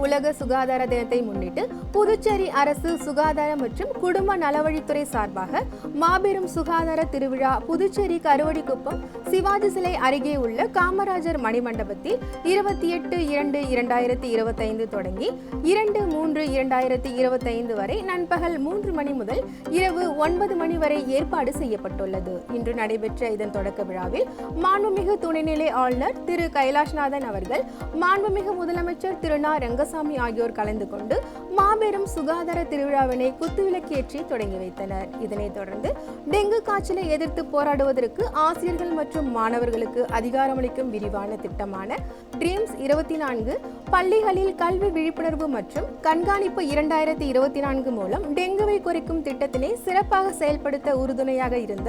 உலக சுகாதார தினத்தை முன்னிட்டு புதுச்சேரி அரசு சுகாதார மற்றும் குடும்ப நலவழித்துறை சார்பாக மாபெரும் சுகாதார திருவிழா புதுச்சேரி கருவடிக்குப்பம் சிவாஜி சிலை அருகே உள்ள காமராஜர் மணிமண்டபத்தில் 28/2/2025 தொடங்கி 2/3/2025 வரை நண்பகல் 3 மணி முதல் இரவு 9 மணி வரை ஏற்பாடு செய்யப்பட்டுள்ளது. இன்று நடைபெற்ற இதன் தொடக்க விழாவில் மாண்புமிகு துணைநிலை ஆளுநர் திரு கைலாஷ்நாதன் அவர்கள், மாண்புமிகு முதலமைச்சர் திரு நா. ரங்கசாமி ஆகியோர் கலந்து கொண்டு மாபெரும் சுகாதார திருவிழாவினை குத்துவிளக்கேற்றி தொடங்கி வைத்தனர். இதனைத் தொடர்ந்து டெங்கு காய்ச்சலை எதிர்த்து போராடுவதற்கு ஆசிரியர்கள் மற்றும் மாணவர்களுக்கு அதிகாரமளிக்கும் விரிவான திட்டமான ட்ரீம்ஸ் 24 பள்ளிகளில் கல்வி விழிப்புணர்வு மற்றும் கண்காணிப்பு 2024 மூலம் டெங்குவை குறைக்கும் திட்டத்தினை சிறப்பாக செயல்படுத்த உறுதுணையாக இருந்த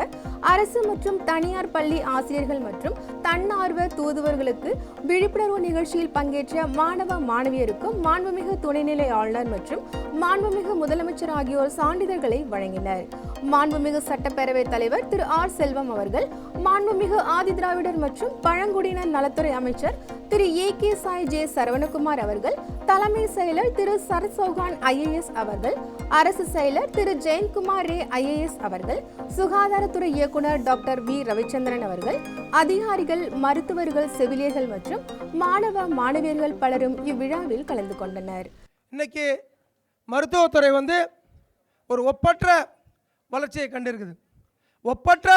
அரசு மற்றும் தனியார் பள்ளி ஆசிரியர்கள் மற்றும் தன்னார்வ தூதுவர்களுக்கு விழிப்புணர்வு நிகழ்ச்சியில் பங்கேற்ற மாணவ மாணவியருக்கும் மாண்புமிகு துணைநிலை ஆளுநர் மற்றும் மாண்புமிகு முதலமைச்சர் ஆகியோர் சான்றிதழ்களை வழங்கினர். மாண்புமிகு சட்டப்பேரவை தலைவர் திரு ஆர். செல்வம் அவர்கள், மாண்புமிகு ஆதிதிராவிடர் மற்றும் பழங்குடியினர் நலத்துறை அமைச்சர் திரு AK சாய் ஜே சரவணகுமார் அவர்கள், தலைமை செயலர் திரு சரத் சௌகான் IAS அவர்கள், அரசு செயலர் திரு ஜெயந்த்குமார் ரே IAS அவர்கள், சுகாதாரத்துறை இயக்குனர் டாக்டர் வி. ரவிச்சந்திரன் அவர்கள், அதிகாரிகள், மருத்துவர்கள், செவிலியர்கள் மற்றும் மாணவ மாணவியர்கள் பலரும் இவ்விழாவில் கலந்து கொண்டனர். இன்னைக்கு மருத்துவத்துறை ஒரு ஒப்பற்ற வளர்ச்சியை கண்டிருக்குது. ஒப்பற்ற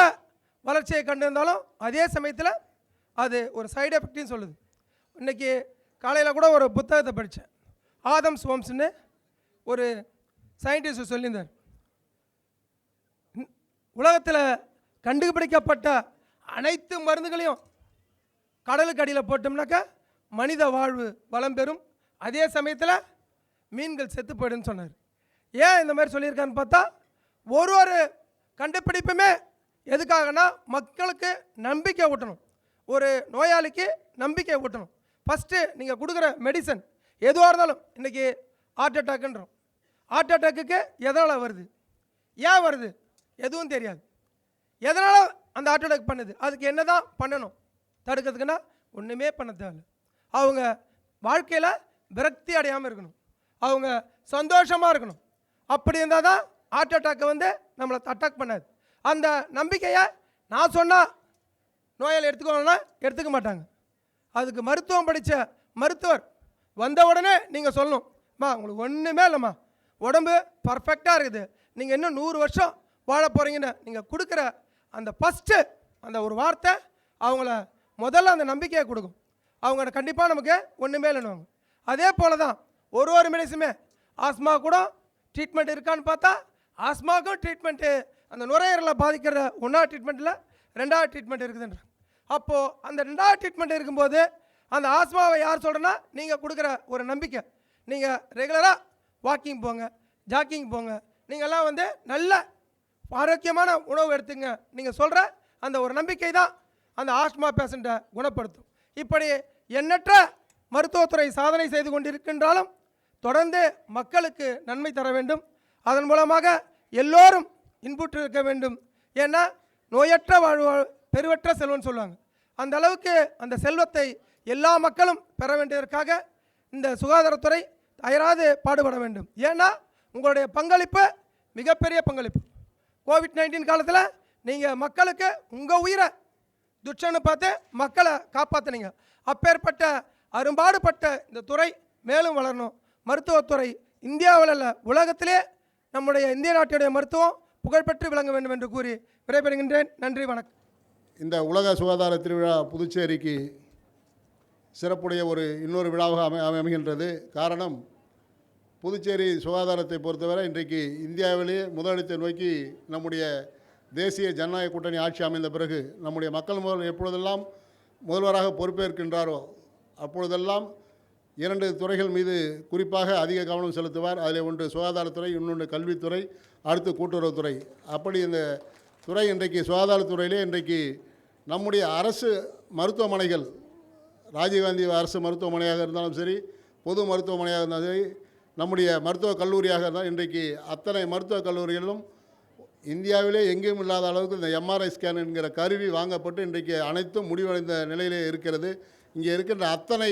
வளர்ச்சியை கண்டிருந்தாலும் அதே சமயத்தில் அது ஒரு சைடு எஃபெக்ட்னு சொல்லுது. இன்றைக்கி காலையில் கூட ஒரு புத்தகத்தை படித்தேன். ஆதம்ஸ் ஹோம்ஸ்னு ஒரு சயின்டிஸ்ட் சொல்லியிருந்தார். உலகத்தில் கண்டுபிடிக்கப்பட்ட அனைத்து மருந்துகளையும் கடலுக்கு அடியில் போட்டோம்னாக்கா மனித வாழ்வு வளம் பெறும், அதே சமயத்தில் மீன்கள் செத்து போயிடுன்னு சொன்னார். ஏன் இந்த மாதிரி சொல்லியிருக்கான்னு பார்த்தா, ஒரு கண்டுபிடிப்புமே எதுக்காகனா மக்களுக்கு நம்பிக்கை ஊட்டணும், ஒரு நோயாளிக்கு நம்பிக்கை ஊட்டணும். ஃபஸ்ட்டு நீங்கள் கொடுக்குற மெடிசன் எதுவாக இருந்தாலும், இன்றைக்கி ஹார்ட் அட்டாக்குன்றோம். ஹார்ட் அட்டாக்குக்கு எதனால் வருது, ஏன் வருது, எதுவும் தெரியாது. எதனால் அந்த ஹார்ட் அட்டாக் பண்ணுது, அதுக்கு என்ன தான் பண்ணணும் தடுக்கிறதுக்குன்னா ஒன்றுமே பண்ண தேவையில்லை. அவங்க வாழ்க்கையில் விரக்தி அடையாமல் இருக்கணும், அவங்க சந்தோஷமாக இருக்கணும். அப்படி இருந்தால் தான் ஹார்ட் அட்டாக்கை நம்மளை அட்டாக் பண்ணாது. அந்த நம்பிக்கையை நான் சொன்னால் நோயாளி எடுத்துக்கோங்கன்னா எடுத்துக்க மாட்டாங்க. அதுக்கு மருத்துவம் படித்த மருத்துவர் வந்த உடனே நீங்கள் சொல்லணும், அம்மா உங்களுக்கு ஒன்றுமே இல்லைம்மா, உடம்பு பர்ஃபெக்டாக இருக்குது, நீங்கள் இன்னும் 100 வருஷம் வாழ போகிறீங்கன்னு நீங்கள் கொடுக்குற அந்த ஃபஸ்ட்டு அந்த ஒரு வார்த்தை அவங்கள முதல்ல அந்த நம்பிக்கையை கொடுக்கும். அவங்க கண்டிப்பாக நமக்கு ஒன்றுமே இல்லைன்னுவாங்க. அதே போல் தான் ஒரு மெடிசனுமே, ஆஸ்மா கூட ட்ரீட்மெண்ட் இருக்கான்னு பார்த்தா ஆஸ்மாவுக்கும் ட்ரீட்மெண்ட்டு, அந்த நுரையீரலை பாதிக்கிற 1வது ட்ரீட்மெண்ட்டில் 2வது ட்ரீட்மெண்ட் இருக்குதுன்ற. அப்போது அந்த 2வது ட்ரீட்மெண்ட் இருக்கும்போது அந்த ஆஸ்மாவை யார் சொல்கிறேன்னா நீங்கள் கொடுக்குற ஒரு நம்பிக்கை. நீங்கள் ரெகுலராக வாக்கிங் போங்க, ஜாக்கிங் போங்க, நீங்கள்லாம் நல்ல ஆரோக்கியமான உணவு எடுத்துங்க, நீங்கள் சொல்கிற அந்த ஒரு நம்பிக்கை தான் அந்த ஆஸ்மா பேஷண்ட்டை குணப்படுத்தும். இப்படி எண்ணற்ற மருத்துவத்துறை சாதனை செய்து கொண்டிருக்கின்றாலும் தொடர்ந்து மக்களுக்கு நன்மை தர வேண்டும். அதன் மூலமாக எல்லோரும் இன்புற்று இருக்க வேண்டும். ஏன்னா நோயற்ற வாழ்வு பெருவற்ற செல்வம்னு சொல்லுவாங்க. அந்த அளவுக்கு அந்த செல்வத்தை எல்லா மக்களும் பெற வேண்டியதற்காக இந்த சுகாதாரத்துறை அயராது பாடுபட வேண்டும். ஏன்னா உங்களுடைய பங்களிப்பு மிகப்பெரிய பங்களிப்பு. கோவிட்-19 காலத்தில் நீங்கள் மக்களுக்கு உங்கள் உயிரை துச்சன்னு பார்த்து மக்களை காப்பாற்றினீங்க. அப்பேற்பட்ட அரும்பாடுபட்ட இந்த துறை மேலும் வளரணும். மருத்துவத்துறை இந்தியாவில் அல்ல உலகத்திலே நம்முடைய இந்திய நாட்டுடைய மருத்துவம் புகழ்பெற்று விளங்க வேண்டும் என்று கூறி விடைபெறுகின்றேன். நன்றி, வணக்கம். இந்த உலக சுகாதார திருவிழா புதுச்சேரிக்கு சிறப்புடைய இன்னொரு விழாவாக அமைகின்றது. காரணம், புதுச்சேரி சுகாதாரத்தை பொறுத்தவரை இன்றைக்கு இந்தியாவிலேயே முதலிடத்தை நோக்கி நம்முடைய தேசிய ஜனநாயக கூட்டணி ஆட்சி அமைந்த பிறகு நம்முடைய மக்கள் எப்பொழுதெல்லாம் முதல்வராக பொறுப்பேற்கின்றாரோ அப்பொழுதெல்லாம் 2 துறைகள் மீது குறிப்பாக அதிக கவனம் செலுத்துவார். அதில் ஒன்று சுகாதாரத்துறை, இன்னொன்று கல்வித்துறை, அடுத்து கூட்டுறவுத்துறை. அப்படி இந்த துறை இன்றைக்கு சுகாதாரத்துறையிலே இன்றைக்கு நம்முடைய அரசு மருத்துவமனைகள், ராஜீவ்காந்தி அரசு மருத்துவமனையாக இருந்தாலும் சரி, பொது மருத்துவமனையாக இருந்தாலும் சரி, நம்முடைய மருத்துவக் கல்லூரியாக இருந்தால் இன்றைக்கு அத்தனை மருத்துவக் கல்லூரிகளிலும் இந்தியாவிலே எங்கேயும் இல்லாத அளவுக்கு இந்த MRI ஸ்கேன் என்கிற கருவி வாங்கப்பட்டு இன்றைக்கு அனைத்தும் முடிவடைந்த நிலையிலே இருக்கிறது. இங்கே இருக்கின்ற அத்தனை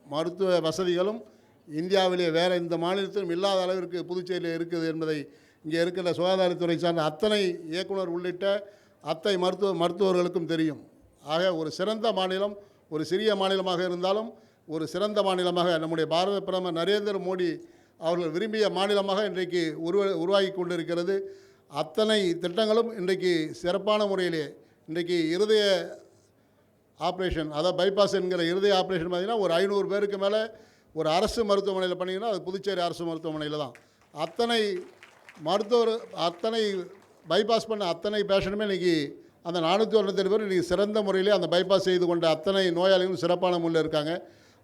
மருத்துவ வசதிகளும் இந்தியாவிலே வேறு இந்த மாநிலத்திலும் இல்லாத அளவிற்கு புதுச்சேரியில் இருக்குது என்பதை இங்கே இருக்கின்ற சுகாதாரத்துறை சார்ந்த அத்தனை இயக்குனர் உள்ளிட்ட அத்தனை மருத்துவர்களுக்கும் தெரியும். ஆக ஒரு சிறந்த மாநிலம், ஒரு சிறிய மாநிலமாக இருந்தாலும் ஒரு சிறந்த மாநிலமாக நம்முடைய பாரத பிரதமர் நரேந்திர மோடி அவர்கள் விரும்பிய மாநிலமாக இன்றைக்கு உருவாகி கொண்டிருக்கிறது. அத்தனை திட்டங்களும் இன்றைக்கு சிறப்பான முறையிலே இன்றைக்கு இருதய ஆப்ரேஷன், அதாவது பைபாஸ் என்கிற இருதய ஆப்ரேஷன் பார்த்திங்கன்னா ஒரு 500 பேருக்கு மேலே ஒரு அரசு மருத்துவமனையில் பண்ணிங்கன்னா அது புதுச்சேரி அரசு மருத்துவமனையில் தான். அத்தனை பைபாஸ் பண்ண அத்தனை பேஷண்ட்டுமே இன்றைக்கி அந்த 497 பேர் இன்றைக்கி சிறந்த முறையிலே அந்த பைபாஸ் செய்து கொண்ட அத்தனை நோயாளிகளும் சிறப்பான முறையில் இருக்காங்க.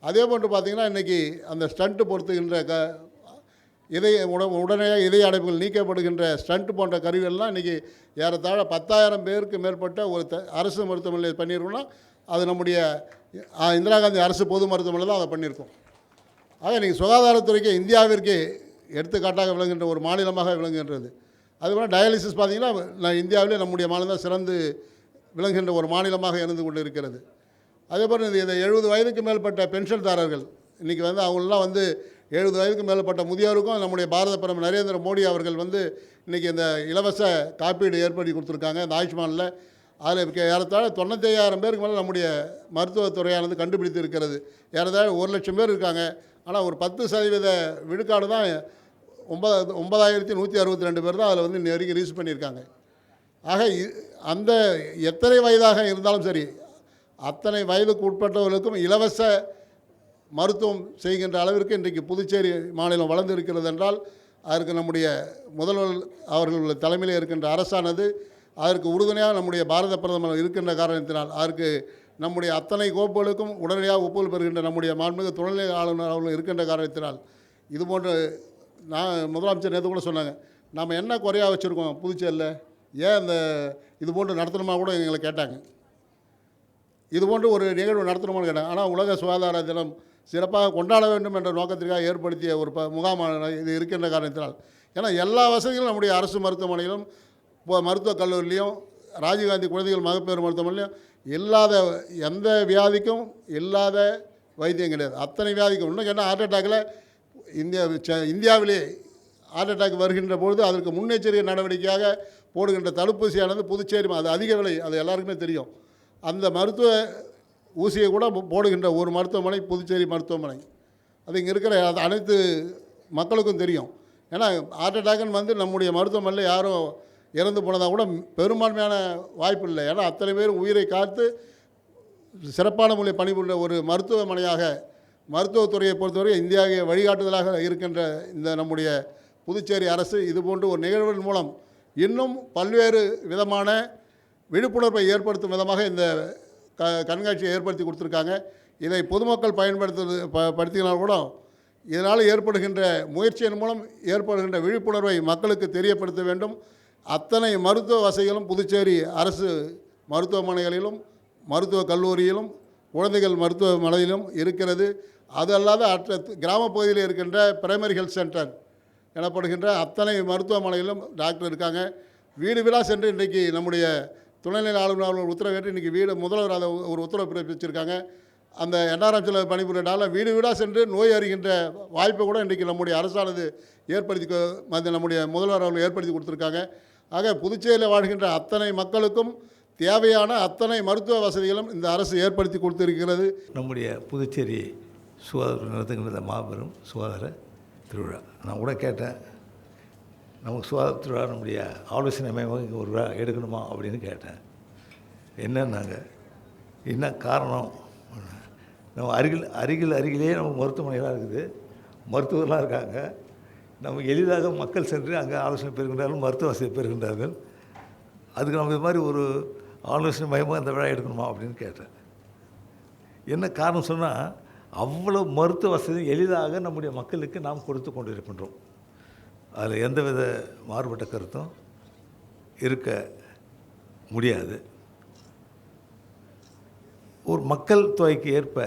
அதே போன்று பார்த்திங்கன்னா இன்றைக்கி அந்த ஸ்டண்ட்டு பொறுத்துகின்ற உடனடியாக இதய அடைப்புகள் நீக்கப்படுகின்ற ஸ்டண்ட் போன்ற கருவிகள்லாம் இன்றைக்கி ஏறத்தாழ 10,000 பேருக்கு மேற்பட்ட ஒரு அரசு மருத்துவமனையில் பண்ணியிருக்கோம்னா அது நம்முடைய இந்திரா காந்தி அரசு பொது மருத்துவமனையில் தான் அதை பண்ணியிருக்கோம். ஆக இன்றைக்கி சுகாதாரத்துறைக்கு இந்தியாவிற்கு எடுத்துக்காட்டாக விளங்குகின்ற ஒரு மாநிலமாக விளங்குகின்றது. அதுபோல் டயாலிசிஸ் பார்த்திங்கன்னா இந்தியாவிலே நம்முடைய மாநிலம் தான் சிறந்து விளங்குகின்ற ஒரு மாநிலமாக இருந்து கொண்டு இருக்கிறது. அதேபோல் இந்த 70 வயதுக்கு மேற்பட்ட பென்ஷன்தாரர்கள் இன்றைக்கி அவங்களெலாம் 70 வயதுக்கு மேற்பட்ட முதியோருக்கும் நம்முடைய பாரத பிரதமர் நரேந்திர மோடி அவர்கள் இன்றைக்கி இந்த இலவச காப்பீடு ஏற்படுத்தி கொடுத்துருக்காங்க. இந்த ஆயுஷ்மானில் அதில் ஏறத்தாழ 95,000 பேருக்கு மேலே நம்முடைய மருத்துவத்துறையானது கண்டுபிடித்து இருக்கிறது. ஏறத்தாழ 1,00,000 பேர் இருக்காங்க. ஆனால் ஒரு 10% விழுக்காடு தான் 9,162 பேர் தான் அதில் நெருங்கி ரீச் பண்ணியிருக்காங்க. ஆக அந்த எத்தனை வயதாக இருந்தாலும் சரி அத்தனை வயதுக்கு உட்பட்டவர்களுக்கும் இலவச மருத்துவம் செய்கின்ற அளவிற்கு இன்றைக்கு புதுச்சேரி மாநிலம் வளர்ந்து இருக்கிறது என்றால் அதற்கு நம்முடைய முதல்வர் அவர்கள் தலைமையில் இருக்கின்ற அரசானது அதற்கு உறுதுணையாக நம்முடைய பாரத பிரதமர் இருக்கின்ற காரணத்தினால் அதற்கு நம்முடைய அத்தனை கோப்புகளுக்கும் உடனடியாக ஒப்புதல் பெறுகின்ற நம்முடைய மாண்புமிகு துணைநிலை ஆளுநர் அவர்கள் இருக்கின்ற காரணத்தினால் இதுபோன்று முதலமைச்சர் நேற்று கூட சொன்னாங்க, நாம் என்ன குறையாக வச்சுருக்கோம் புதுச்சேரியில், ஏன் இந்த இதுபோன்று நடத்தணுமா கூட எங்களை கேட்டாங்க. இதுபோன்று ஒரு நிகழ்வு நடத்தணுமான்னு கேட்டாங்க. ஆனால் உலக சுகாதார தினம் சிறப்பாக கொண்டாட வேண்டும் என்ற நோக்கத்திற்காக ஏற்படுத்திய ஒரு முகாமான இது இருக்கின்ற காரணத்தினால், ஏன்னா எல்லா வசதிகளும் நம்முடைய அரசு மருத்துவமனையிலும் மருத்துவக் கல்லூரிலையும் ராஜீவ்காந்தி குழந்தைகள் மகப்பேறு மருத்துவமனையிலும் இல்லாத எந்த வியாதிக்கும் இல்லாத வைத்தியம் கிடையாது. அத்தனை வியாதிக்கும் இன்னும் கேட்டால் ஹார்ட் அட்டாக்கில் இந்தியாவிலே ஹார்ட் அட்டாக் வருகின்ற பொழுது அதற்கு முன்னெச்சரிக்கை நடவடிக்கையாக போடுகின்ற தடுப்பூசியானது புதுச்சேரி அது அதிக விலை, அது எல்லாருக்குமே தெரியும். அந்த மருத்துவ ஊசியை கூட போடுகின்ற ஒரு மருத்துவமனை புதுச்சேரி மருத்துவமனை. அது இங்கே இருக்கிற அனைத்து மக்களுக்கும் தெரியும். ஏன்னா ஹார்ட் அட்டாக்குன்னு நம்முடைய மருத்துவமனையில் யாரும் இறந்து போனதாக கூட பெரும்பான்மையான வாய்ப்பு இல்லை. ஏன்னா அத்தனை பேர் உயிரை காத்து சிறப்பான முறையில் பணிபுரிந்த ஒரு மருத்துவமனையாக மருத்துவத்துறையை பொறுத்தவரை இந்தியாவை வழிகாட்டுதலாக இருக்கின்ற இந்த நம்முடைய புதுச்சேரி அரசு இதுபோன்று ஒரு நிகழ்வின் மூலம் இன்னும் பல்வேறு விதமான விழிப்புணர்வை ஏற்படுத்தும் விதமாக இந்த கண்காட்சியை ஏற்படுத்தி கொடுத்துருக்காங்க. இதை பொதுமக்கள் படுத்தினால் கூட இதனால் ஏற்படுகின்ற முயற்சியின் மூலம் ஏற்படுகின்ற விழிப்புணர்வை மக்களுக்கு தெரியப்படுத்த வேண்டும். அத்தனை மருத்துவ வசதிகளும் புதுச்சேரி அரசு மருத்துவமனைகளிலும் மருத்துவக் கல்லூரியிலும் குழந்தைகள் மருத்துவமனையிலும் இருக்கிறது. அது அல்லாத கிராமப்பகுதியில் இருக்கின்ற பிரைமரி ஹெல்த் சென்டர் எனப்படுகின்ற அத்தனை மருத்துவமனையிலும் டாக்டர் இருக்காங்க. வீடு வீடாக சென்று இன்றைக்கு நம்முடைய துணைநிலை ஆளுநர் உத்தரவேற்று இன்றைக்கி முதல்வர் அதை ஒரு உத்தரவு பிறப்பிச்சிருக்காங்க. அந்த NRMCயில் பணிபுரியால் வீடு வீடாக சென்று நோய் அறிகின்ற வாய்ப்பை கூட இன்றைக்கி நம்முடைய அரசானது நம்முடைய முதல்வர் அவர்கள் ஏற்படுத்தி கொடுத்துருக்காங்க. ஆக புதுச்சேரியில் வாழ்கின்ற அத்தனை மக்களுக்கும் தேவையான அத்தனை மருத்துவ வசதிகளும் இந்த அரசு ஏற்படுத்தி கொடுத்திருக்கிறது. நம்முடைய புதுச்சேரி சுகாதார நடத்துகின்ற மாபெரும் சுகாதார திருவிழா. நான் கூட கேட்டேன், நமக்கு சுகாதார திருவிழா நம்முடைய ஆலோசனை மையமாக இங்கே ஒரு விழா எடுக்கணுமா அப்படின்னு கேட்டேன். என்னன்னாங்க, என்ன காரணம், நம்ம அருகிலேயே நமக்கு மருத்துவமனைகளாக இருக்குது, மருத்துவர்களாக இருக்காங்க, நம்ம எளிதாக மக்கள் சென்று அங்கே ஆலோசனை பெறுகின்றார்கள், மருத்துவ வசதி பெறுகின்றார்கள். அதுக்கு நம்ம இது மாதிரி ஒரு ஆலோசனை மையமாக இந்த விழா எடுக்கணுமா அப்படின்னு கேட்டேன். என்ன காரணம் சொன்னால், அவ்வளோ மருத்துவ வசதி எளிதாக நம்முடைய மக்களுக்கு நாம் கொடுத்து கொண்டு இருக்கின்றோம். அதில் எந்தவித மாறுபட்ட கருத்தும் இருக்க முடியாது. ஒரு மக்கள் தொகைக்கு ஏற்ப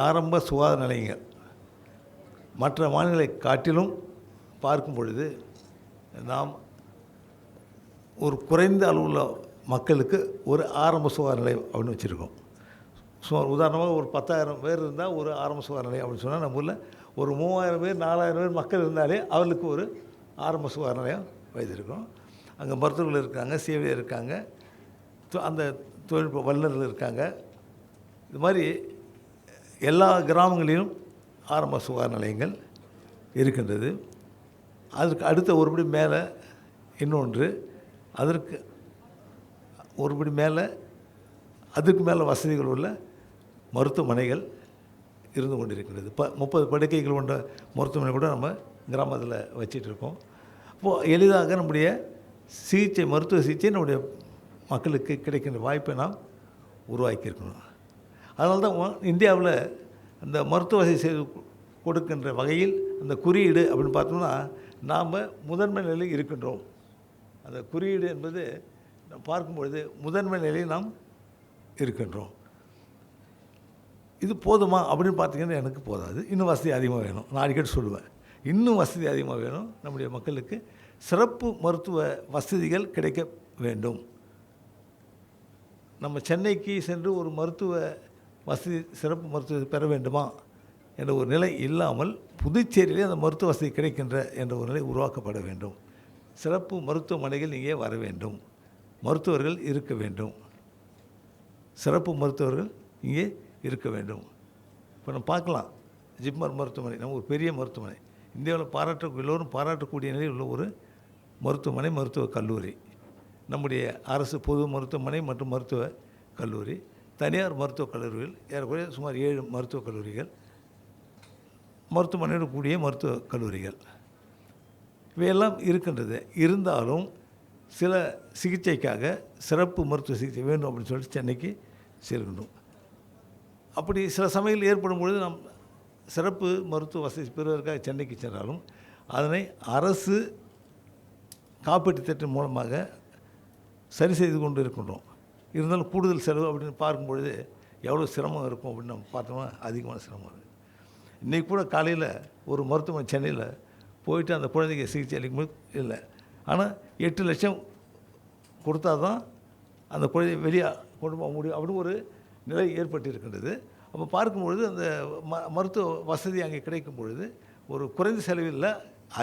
ஆரம்ப சுகாதார நிலையங்கள் மற்ற மாநிலங்களை காட்டிலும் பார்க்கும் பொழுது நாம் ஒரு குறைந்த அளவுள்ள மக்களுக்கு ஒரு ஆரம்ப சுகாதார நிலையம் அப்படின்னு வச்சுருக்கோம். சுமார் உதாரணமாக ஒரு 10,000 பேர் இருந்தால் ஒரு ஆரம்ப சுகாதார நிலையம் அப்படின்னு சொன்னால் நம்ம ஊரில் ஒரு 3,000 பேர் 4,000 பேர் மக்கள் இருந்தாலே அவர்களுக்கு ஒரு ஆரம்ப சுகாதார நிலையம் வைத்திருக்கோம். அங்கே மருத்துவர்கள் இருக்காங்க, சேவையர் இருக்காங்க, அந்த தொழில்நுட்ப வல்லுநர்கள் இருக்காங்க. இது மாதிரி எல்லா கிராமங்களிலும் ஆரம்ப சுகாதார நிலையங்கள் இருக்கின்றது. அதற்கு அடுத்த ஒருபடி மேலே இன்னொன்று, அதற்கு ஒருபடி மேலே அதுக்கு மேலே வசதிகள் உள்ள மருத்துவமனைகள் இருந்து கொண்டிருக்கிறது. 30 படுக்கைகள் கொண்ட மருத்துவமனை கூட நம்ம கிராமத்தில் வச்சிட்ருக்கோம். அப்போது எளிதாக நம்முடைய சிகிச்சை, மருத்துவ சிகிச்சை நம்முடைய மக்களுக்கு கிடைக்கின்ற வாய்ப்பை நாம் உருவாக்கியிருக்கணும். அதனால தான் இந்தியாவில் அந்த மருத்துவ வசதி செய்து கொடுக்கின்ற வகையில் அந்த குறியீடு அப்படின்னு பார்த்தோம்னா நாம் முதன்மை நிலையில் இருக்கின்றோம். அந்த குறியீடு என்பது பார்க்கும்பொழுது முதன்மை நிலையில் நாம் இருக்கின்றோம். இது போதுமா அப்படின்னு பார்த்தீங்கன்னா எனக்கு போதாது. இன்னும் வசதி அதிகமாக வேணும். நான் அடிக்கடி சொல்லுவேன், இன்னும் வசதி அதிகமாக வேணும். நம்முடைய மக்களுக்கு சிறப்பு மருத்துவ வசதிகள் கிடைக்க வேண்டும். நம்ம சென்னைக்கு சென்று ஒரு மருத்துவ வசதி, சிறப்பு மருத்துவ பெற வேண்டுமா என்ற ஒரு நிலை இல்லாமல் புதுச்சேரியிலே அந்த மருத்துவ வசதி கிடைக்கின்ற என்ற ஒரு நிலை உருவாக்கப்பட வேண்டும். சிறப்பு மருத்துவமனைகள் இங்கே வர வேண்டும். மருத்துவர்கள் இருக்க வேண்டும். சிறப்பு மருத்துவர்கள் இங்கே இருக்க வேண்டும். இப்போ நம்ம பார்க்கலாம், ஜிப்மர் மருத்துவமனை நம்ம ஒரு பெரிய மருத்துவமனை, இந்தியாவில் எல்லோரும் பாராட்டக்கூடிய நிலையில் உள்ள ஒரு மருத்துவமனை, மருத்துவக் கல்லூரி. நம்முடைய அரசு பொது மருத்துவமனை மற்றும் மருத்துவக் கல்லூரி, தனியார் மருத்துவக் கல்லூரிகள் ஏறக்குறைய சுமார் 7 மருத்துவக் கல்லூரிகள், மருத்துவமனையோடு கூடிய மருத்துவக் கல்லூரிகள் இவையெல்லாம் இருக்கின்றது. இருந்தாலும் சில சிகிச்சைக்காக சிறப்பு மருத்துவ சிகிச்சை வேண்டும் அப்படின்னு சொல்லிட்டு சென்னைக்கு செல்கின்றோம். அப்படி சில சமயங்கள் ஏற்படும் பொழுது நாம் சிறப்பு மருத்துவ வசதி பெறுவதற்காக சென்னைக்கு சென்றாலும் அதனை அரசு காப்பீட்டு திட்டம் மூலமாக சரி செய்து கொண்டு இருக்கின்றோம். இருந்தாலும் கூடுதல் செலவு அப்படின்னு பார்க்கும்பொழுது எவ்வளோ சிரமம் இருக்கும் அப்படின்னு நம்ம பார்த்தோம்னா அதிகமான சிரமம் இருக்குது. இன்றைக்கி கூட காலையில் ஒரு மருத்துவமனை சென்னையில் போயிட்டு அந்த குழந்தைக்கு சிகிச்சை அளிக்கும்போது இல்லை, ஆனால் 8 லட்சம் கொடுத்தா தான் அந்த குழந்தைய வெளியே கொண்டு போக முடியும் அப்படின்னு ஒரு நிலை ஏற்பட்டிருக்கின்றது. அப்போ பார்க்கும்பொழுது அந்த மருத்துவ வசதி அங்கே கிடைக்கும் பொழுது ஒரு குறைந்த செலவில்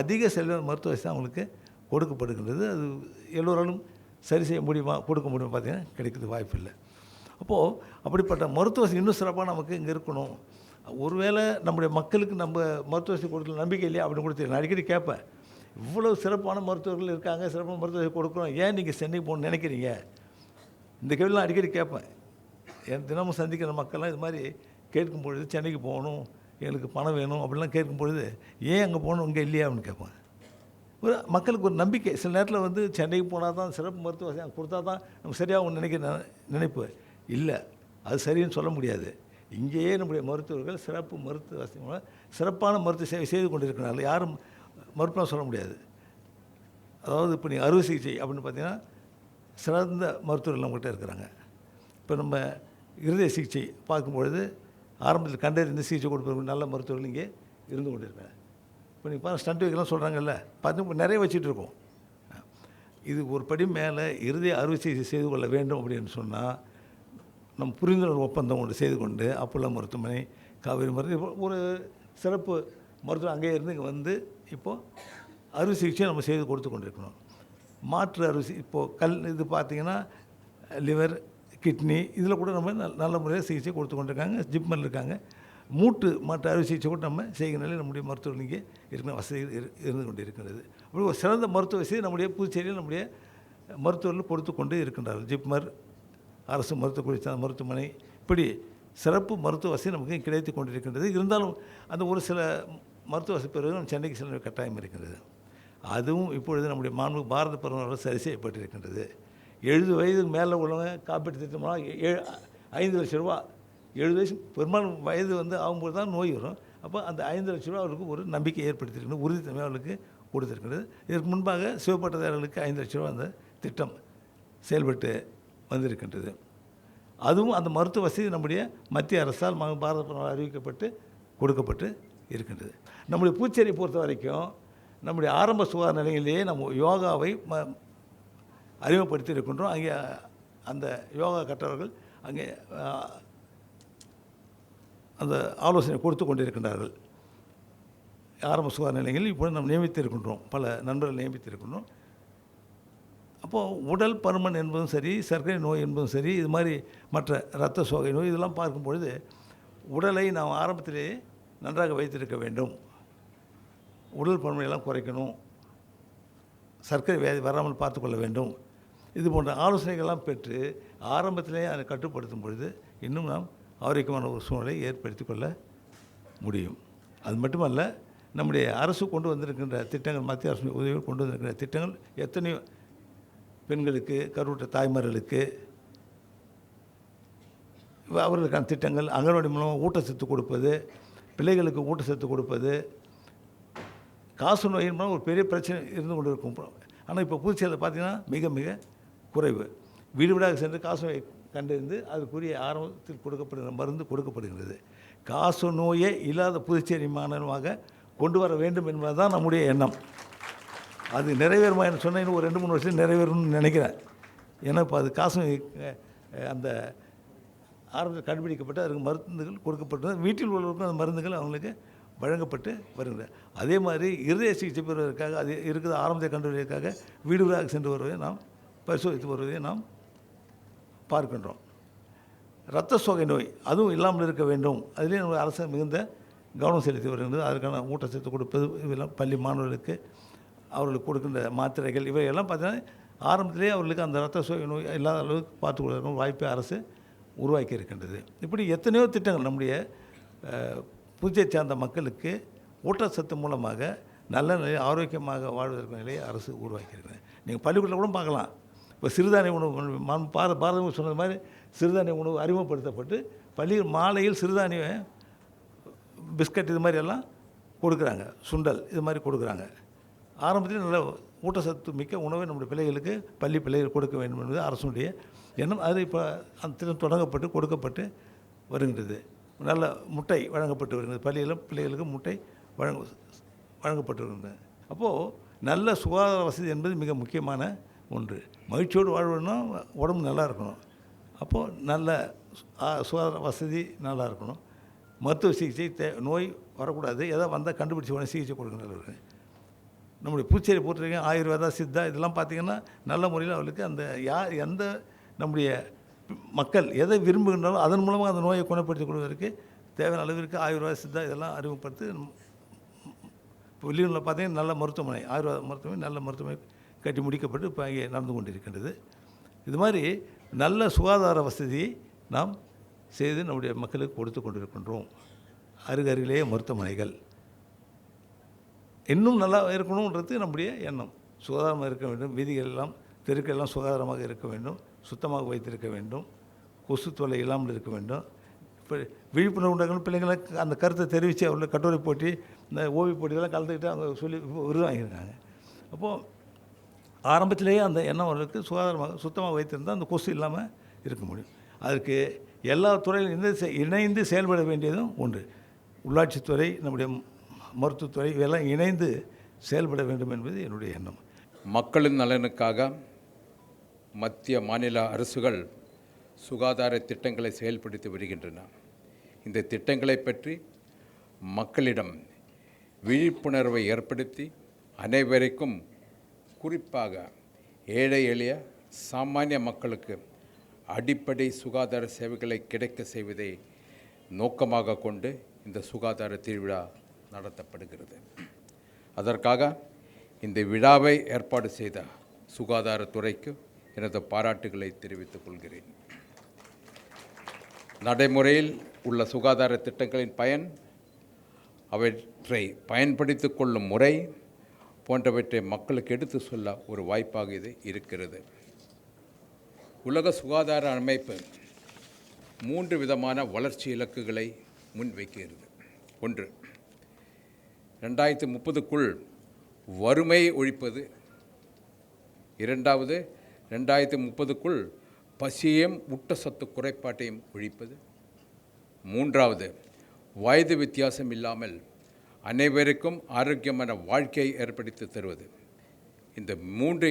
அதிக செலவில் மருத்துவ வசதி அவங்களுக்கு கொடுக்கப்படுகின்றது. அது எல்லோராலும் சரி செய்ய முடியுமா, கொடுக்க முடியுமா பார்த்தீங்கன்னா கிடைக்கிறது வாய்ப்பு இல்லை. அப்போது அப்படிப்பட்ட மருத்துவ வசதி இன்னும் சிறப்பாக நமக்கு இங்கே இருக்கணும். ஒருவேளை நம்முடைய மக்களுக்கு நம்ம மருத்துவ வசதி கொடுக்கல நம்பிக்கை இல்லையா அப்படின்னு கூட தெரியும். நான் அடிக்கடி கேட்பேன், இவ்வளோ சிறப்பான மருத்துவர்கள் இருக்காங்க, சிறப்பான மருத்துவ வசதி கொடுக்குறோம், ஏன் நீங்கள் சென்னைக்கு போகணும்னு நினைக்கிறீங்க? இந்த கேள்விலாம் அடிக்கடி கேட்பேன். என் தினமும் சந்திக்கிற மக்கள்லாம் இது மாதிரி கேட்கும் பொழுது சென்னைக்கு போகணும், எங்களுக்கு பணம் வேணும் அப்படிலாம் கேட்கும் பொழுது ஏன் அங்கே போகணும், இங்கே இல்லையா அப்படின்னு கேட்பேன். ஒரு மக்களுக்கு ஒரு நம்பிக்கை. சில நேரத்தில் வந்து சென்னைக்கு போனால் தான் சிறப்பு மருத்துவ வசதி கொடுத்தா தான் நம்ம சரியாக ஒன்று நினைப்பு இல்லை, அது சரின்னு சொல்ல முடியாது. இங்கேயே நம்முடைய மருத்துவர்கள் சிறப்பு மருத்துவ வசதி மூலம் சிறப்பான மருத்துவ சேவை செய்து கொண்டிருக்கிறார்கள். யாரும் மறுப்பெல்லாம் சொல்ல முடியாது. அதாவது இப்போ நீங்கள் அறுவை சிகிச்சை அப்படின்னு பார்த்தீங்கன்னா சிறந்த மருத்துவர்கள் நம்மகிட்ட இருக்கிறாங்க. இப்போ நம்ம இருதய சிகிச்சை பார்க்கும்பொழுது ஆரம்பத்தில் கண்டறிந்து சிகிச்சை கொடுப்பவர்கள் நல்ல மருத்துவர்கள் இங்கே இருந்து கொண்டிருக்காங்க. இப்போ நீங்கள் பாருங்கள், ஸ்டண்ட் வைக்கலாம் சொல்கிறாங்கல்ல, பார்த்து நிறைய வச்சுட்டு இருக்கோம். இது ஒரு படி மேலே இருதய அறுவை சிகிச்சை செய்து கொள்ள வேண்டும் அப்படின்னு சொன்னால் நம்ம புரிந்துணர்வு ஒப்பந்தம் ஒன்று செய்து கொண்டு அப்போல்லோ மருத்துவமனை, காவேரி மருத்துவ ஒரு சிறப்பு மருத்துவம் அங்கே இருந்து இங்கே வந்து இப்போது அறுவை சிகிச்சையை நம்ம செய்து கொடுத்து கொண்டிருக்கணும். மாற்று அறுவை இப்போது இது பார்த்திங்கன்னா லிவர், கிட்னி இதில் கூட நம்ம நல்ல முறையில் சிகிச்சை கொடுத்து கொண்டிருக்காங்க. ஜிப்மரில் இருக்காங்க. மூட்டு மாற்று அறுவை சிகிச்சை கூட நம்ம செய்கிற நிலையில் நம்முடைய மருத்துவர்கள் இங்கே இருக்கிற வசதிகள் இருந்து கொண்டு இருக்கிறது. அப்படி ஒரு சிறந்த மருத்துவ வசதி நம்முடைய புதுச்சேரியில் நம்முடைய மருத்துவர்கள் கொடுத்து கொண்டு இருக்கின்றார்கள். ஜிப்மர், அரசு மருத்துவமனை, இப்படி சிறப்பு மருத்துவ வசதி நமக்கு கிடைத்து கொண்டிருக்கின்றது. இருந்தாலும் அந்த ஒரு சில மருத்துவ வசதி பெறுவது நம்ம சென்னைக்கு செல்ல கட்டாயம் இருக்கிறது. அதுவும் இப்பொழுது நம்முடைய மாண்பு பாரத பிரதமரால் சரி செய்யப்பட்டிருக்கின்றது. 70 வயதுக்கு மேலே உள்ளவங்க காப்பீட்டு திட்டமாக 5 லட்ச ரூபா, 70 வயசு பெரும்பாலும் வயது வந்து ஆகும்போது தான் நோய் வரும். அப்போ அந்த 5 லட்ச ரூபா அவருக்கு ஒரு நம்பிக்கை ஏற்படுத்தியிருக்கிறது, உறுதித்தன்மை அவர்களுக்கு கொடுத்திருக்கிறது. இதற்கு முன்பாக சிவப்பட்டதாரர்களுக்கு 5 லட்ச ரூபா அந்த திட்டம் செயல்பட்டு வந்திருக்கின்றது. அதுவும் அந்த மருத்துவ வசதி நம்முடைய மத்திய அரசால் பாரத பிரதமர் அறிவிக்கப்பட்டு கொடுக்கப்பட்டு இருக்கின்றது. நம்முடைய புதுச்சேரியை பொறுத்த வரைக்கும் நம்முடைய ஆரம்ப சுகாதார நிலையிலேயே நம்ம யோகாவை அறிமுகப்படுத்தி இருக்கின்றோம். அங்கே அந்த யோகா கற்றவர்கள் அங்கே அந்த ஆலோசனை கொடுத்து கொண்டிருக்கின்றார்கள். ஆரம்ப சுகாதார நிலையங்களில் இப்போது நாம் நியமித்திருக்கின்றோம், பல நண்பர்கள் நியமித்திருக்கின்றோம். அப்போது உடல் பருமன் என்பதும் சரி, சர்க்கரை நோய் என்பதும் சரி, இது மாதிரி மற்ற இரத்த சோகை நோய் இதெல்லாம் பார்க்கும் பொழுது உடலை நாம் ஆரம்பத்திலேயே நன்றாக வைத்திருக்க வேண்டும். உடல் பருமனையெல்லாம் குறைக்கணும், சர்க்கரை வியாதி வராமல் பார்த்துக்கொள்ள வேண்டும். இது போன்ற ஆலோசனைகள்லாம் பெற்று ஆரம்பத்திலேயே அதை கட்டுப்படுத்தும் பொழுது இன்னும் நாம் ஆரோக்கியமான ஒரு சூழ்நிலையை ஏற்படுத்தி கொள்ள முடியும். அது மட்டுமல்ல, நம்முடைய அரசு கொண்டு வந்திருக்கின்ற திட்டங்கள், மத்திய அரசு உதவியோடு கொண்டு வந்திருக்கின்ற திட்டங்கள் எத்தனையோ பெண்களுக்கு, கருவுற்ற தாய்மார்களுக்கு அவர்களுக்கான திட்டங்கள், அங்கன்வாடி மூலமாக ஊட்டச்சத்து கொடுப்பது, பிள்ளைகளுக்கு ஊட்டச்சத்து கொடுப்பது, காசு நோயின் மூலம் ஒரு பெரிய பிரச்சனை இருந்து கொண்டு இருக்கும். ஆனால் இப்போ புதுச்சேரியில் பார்த்திங்கன்னா மிக மிக குறைவு. வீடு வீடாக சென்று காசு நோயை கண்டறிந்து அதுக்குரிய ஆரம்பத்தில் கொடுக்கப்படுகிற மருந்து கொடுக்கப்படுகிறது. காசு நோயே இல்லாத புதுச்சேரி மாநிலமாக கொண்டு வர வேண்டும் என்பதுதான் நம்முடைய எண்ணம். அது நிறைவேறுமா என்று சொன்னால் இன்னும் ஒரு 2-3 வருஷம் நிறைவேறும்னு நினைக்கிறேன். ஏன்னா இப்போ அது காசு அந்த ஆரம்பத்தில் கண்டுபிடிக்கப்பட்டு அதுக்கு மருந்துகள் கொடுக்கப்பட்டு வீட்டில் உள்ளவருக்கும் அந்த மருந்துகள் அவங்களுக்கு வழங்கப்பட்டு வருகிறது. அதே மாதிரி இருதய சிகிச்சை பெறுவதற்காக அது இருக்குது ஆரம்பத்தை கண்டுபிடிப்பதற்காக வீடு வீடாக சென்று வருவதை நாம் பரிசோதித்து வருவதை நாம் பார்க்கின்றோம். இரத்த சோகை நோய் அதுவும் இல்லாமல் இருக்க வேண்டும். அதிலே நம்ம அரசு மிகுந்த கவனம் செலுத்தி வருகின்றது. அதற்கான ஊட்டச்சத்து கொடுப்பது, இதெல்லாம் பள்ளி மாணவர்களுக்கு அவர்களுக்கு கொடுக்கின்ற மாத்திரைகள் இவையெல்லாம் பார்த்தீங்கன்னா ஆரம்பத்திலே அவர்களுக்கு அந்த இரத்த சோகை நோய் இல்லாத அளவுக்கு பார்த்துக்கொள்வதற்கும் வாய்ப்பை அரசு உருவாக்கி இருக்கின்றது. இப்படி எத்தனையோ திட்டங்கள் நம்முடைய புதுச்சேரி சார்ந்த மக்களுக்கு ஊட்டச்சத்து மூலமாக நல்ல நிலையை ஆரோக்கியமாக வாழ்வதற்கு நிலையை அரசு உருவாக்கியிருக்கிறது. நீங்கள் பள்ளிக்கூடத்தில் கூட பார்க்கலாம். இப்போ சிறுதானிய உணவு பாரதம் சொன்னது மாதிரி சிறுதானிய உணவு அறிமுகப்படுத்தப்பட்டு பள்ளியில் மாலையில் சிறுதானிய பிஸ்கட் இது மாதிரி எல்லாம் கொடுக்குறாங்க, சுண்டல் இது மாதிரி கொடுக்குறாங்க. ஆரம்பத்தில் நல்ல ஊட்டச்சத்து மிக்க உணவை நம்முடைய பிள்ளைகளுக்கு பள்ளி பிள்ளைகள் கொடுக்க வேண்டும் என்பது அரசுடைய எண்ணம். அது இப்போ அந்த திட்டம் தொடங்கப்பட்டு கொடுக்கப்பட்டு வருகின்றது. நல்ல முட்டை வழங்கப்பட்டு வருகிறது. பள்ளியில் பிள்ளைகளுக்கு முட்டை வழங்கப்பட்டு வருகிறது. அப்போது நல்ல சுகாதார வசதி என்பது மிக முக்கியமான ஒன்று. மகிழ்ச்சியோடு வாழ்வதுன்னா உடம்பு நல்லா இருக்கணும். அப்போது நல்ல சுகாதார வசதி நல்லா இருக்கணும். மருத்துவ சிகிச்சை நோய் வரக்கூடாது. எதாவது வந்தால் கண்டுபிடிச்சி உடனே சிகிச்சை கொடுக்கணும். நம்முடைய புதுச்சேரி பொறுத்த வரைக்கும் ஆயுர்வேதா, சித்தா இதெல்லாம் பார்த்திங்கன்னா நல்ல முறையில் அவர்களுக்கு அந்த எந்த நம்முடைய மக்கள் எதை விரும்புகின்றாலும் அதன் மூலமாக அந்த நோயை குணப்படுத்தி கொடுவதற்கு தேவையான அளவிற்கு ஆயுர்வேத, சித்தா இதெல்லாம் அறிமுகப்படுத்தி வெளியூரில் பார்த்திங்கன்னா நல்ல மருத்துவமனை, ஆயுர்வேத மருத்துவமனை நல்ல மருத்துவமனை கட்டி முடிக்கப்பட்டு இப்போ அங்கே நடந்து கொண்டிருக்கின்றது. இது மாதிரி நல்ல சுகாதார வசதியை நாம் செய்து நம்முடைய மக்களுக்கு கொடுத்து கொண்டிருக்கின்றோம். அருகருகிலேயே மருத்துவமனைகள் இன்னும் நல்லா இருக்கணுன்றது நம்முடைய எண்ணம். சுகாதாரமாக இருக்க வேண்டும், வீதிகள் எல்லாம் தெருக்கள் எல்லாம் சுகாதாரமாக இருக்க வேண்டும், சுத்தமாக வைத்திருக்க வேண்டும், கொசு தொல்லை இல்லாமல் இருக்க வேண்டும். இப்போ விழிப்புணர்வு உண்டாக்கணும். பிள்ளைங்களுக்கு அந்த கருத்தை தெரிவித்து அவர்கள் கட்டுரை போட்டி, இந்த ஓவிய போட்டியெல்லாம் கலந்துக்கிட்டு அவங்க சொல்லி விருது வாங்கியிருக்காங்க. அப்போது ஆரம்பத்திலேயே அந்த எண்ணம் அவர்களுக்கு சுகாதாரமாக சுத்தமாக வைத்திருந்தால் அந்த கொசு இல்லாமல் இருக்க முடியும். அதற்கு எல்லா துறையிலும் இணைந்து செயல்பட வேண்டியதும் ஒன்று. உள்ளாட்சித்துறை, நம்முடைய மருத்துவத்துறை இதெல்லாம் இணைந்து செயல்பட வேண்டும் என்பது என்னுடைய எண்ணம். மக்களின் நலனுக்காக மத்திய மாநில அரசுகள் சுகாதார திட்டங்களை செயல்படுத்தி வருகின்றன. இந்த திட்டங்களை பற்றி மக்களிடம் விழிப்புணர்வை ஏற்படுத்தி அனைவருக்கும், குறிப்பாக ஏழை எளிய சாமானிய மக்களுக்கு அடிப்படை சுகாதார சேவைகளை கிடைக்க செய்வதை நோக்கமாக கொண்டு இந்த சுகாதார திருவிழா நடத்தப்படுகிறது. அதற்காக இந்த விழாவை ஏற்பாடு செய்த சுகாதாரத்துறைக்கு எனது பாராட்டுகளை தெரிவித்துக் கொள்கிறேன். நடைமுறையில் உள்ள சுகாதார திட்டங்களின் பயன், அவற்றை பயன்படுத்தி கொள்ளும் முறை போன்றவற்றை மக்களுக்கு எடுத்து சொல்ல ஒரு வாய்ப்பாக இது இருக்கிறது. உலக சுகாதார அமைப்பு 3 விதமான வளர்ச்சி இலக்குகளை முன்வைக்கிறது. 1, 2030க்குள் வறுமையை ஒழிப்பது. 2வது, 2030க்குள் பசியையும் ஊட்டச்சத்து குறைபாட்டையும் ஒழிப்பது. 3வது, வயது வித்தியாசம் இல்லாமல் அனைவருக்கும் ஆரோக்கியமான வாழ்க்கையை ஏற்படுத்தி தருவது. இந்த 3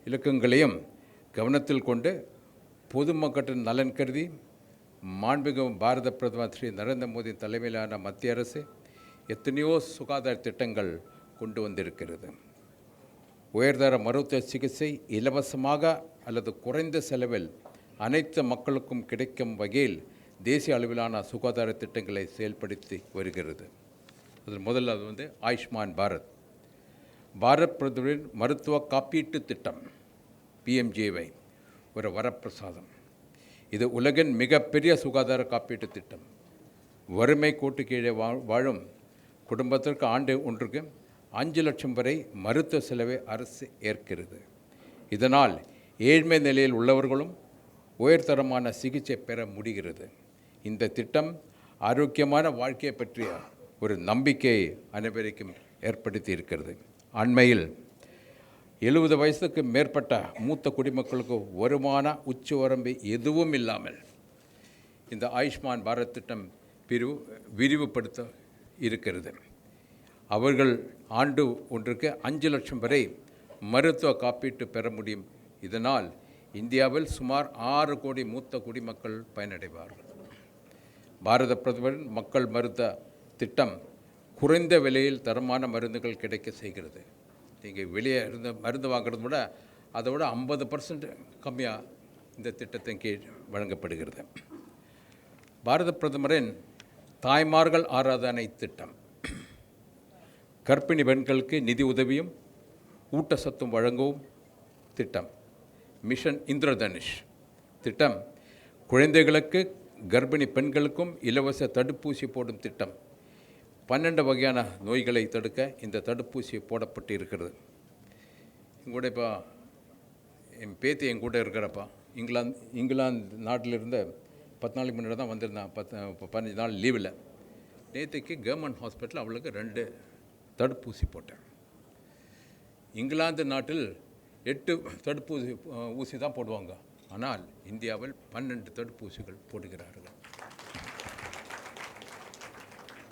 இலக்கங்களையும் கவனத்தில் கொண்டு பொதுமக்களின் நலன் கருதி மாண்புமிகு பாரத பிரதமர் ஸ்ரீ நரேந்திர மோடி தலைமையிலான மத்திய அரசு எத்தனையோ சுகாதார திட்டங்கள் கொண்டு வந்திருக்கிறது. உயர்தர மருத்துவ சிகிச்சை இலவசமாக அல்லது குறைந்த செலவில் அனைத்து மக்களுக்கும் கிடைக்கும் வகையில் தேசிய அளவிலான சுகாதார திட்டங்களை செயல்படுத்தி வருகிறது. அதில் முதல்ல ஆயுஷ்மான் பாரத், பாரத் பிரதமரின் மருத்துவ காப்பீட்டு திட்டம் PMJY ஒரு வரப்பிரசாதம். இது உலகின் மிகப்பெரிய சுகாதார காப்பீட்டு திட்டம். வறுமை கோட்டு கீழே வாழும் குடும்பத்திற்கு ஆண்டு ஒன்றுக்கு 5 லட்சம் வரை மருத்துவ செலவை அரசு ஏற்கிறது. இதனால் ஏழ்மை நிலையில் உள்ளவர்களும் உயர்தரமான சிகிச்சை பெற முடிகிறது. இந்த திட்டம் ஆரோக்கியமான வாழ்க்கையை பற்றிய ஒரு நம்பிக்கையை அனைவருக்கும் ஏற்படுத்தி இருக்கிறது. அண்மையில் 70 வயசுக்கு மேற்பட்ட மூத்த குடிமக்களுக்கு வருமான உச்சவரம்பு எதுவும் இல்லாமல் இந்த ஆயுஷ்மான் பாரத் திட்டம் விரிவுபடுத்த இருக்கிறது. அவர்கள் ஆண்டு ஒன்றுக்கு 5 லட்சம் வரை மருத்துவ காப்பீட்டு பெற முடியும். இதனால் இந்தியாவில் சுமார் 6 கோடி மூத்த குடிமக்கள் பயனடைவார்கள். பாரத பிரதமரின் மக்கள் மருத்துவ திட்டம் குறைந்த விலையில் தரமான மருந்துகள் கிடைக்க செய்கிறது. நீங்கள் வெளியே இருந்து மருந்து வாங்குறத விட அதை விட 50% கம்மியாக இந்த திட்டத்தின் கீழ் வழங்கப்படுகிறது. பாரத பிரதமரின் தாய்மார்கள் ஆராதனை திட்டம் கர்ப்பிணி பெண்களுக்கு நிதி உதவியும் ஊட்டச்சத்தும் வழங்கவும் திட்டம். மிஷன் இந்திரதனுஷ் திட்டம் குழந்தைகளுக்கு கர்ப்பிணி பெண்களுக்கும் இலவச தடுப்பூசி போடும் திட்டம். 12 வகையான நோய்களை தடுக்க இந்த தடுப்பூசி போடப்பட்டு இருக்கிறது. எங்கூட இப்போ என் பேத்தி என் கூட இருக்கிறப்பா இங்கிலாந்து நாட்டில் இருந்த 10 நாளைக்கு முன்னாடி தான் வந்திருந்தான். 15 நாள் லீவில். நேற்றுக்கு கவர்மெண்ட் ஹாஸ்பிட்டல் அவளுக்கு 2 தடுப்பூசி போட்டேன். இங்கிலாந்து நாட்டில் 8 தடுப்பூசி ஊசி தான் போடுவாங்க. ஆனால் இந்தியாவில் 12 தடுப்பூசிகள் போடுகிறார்கள்.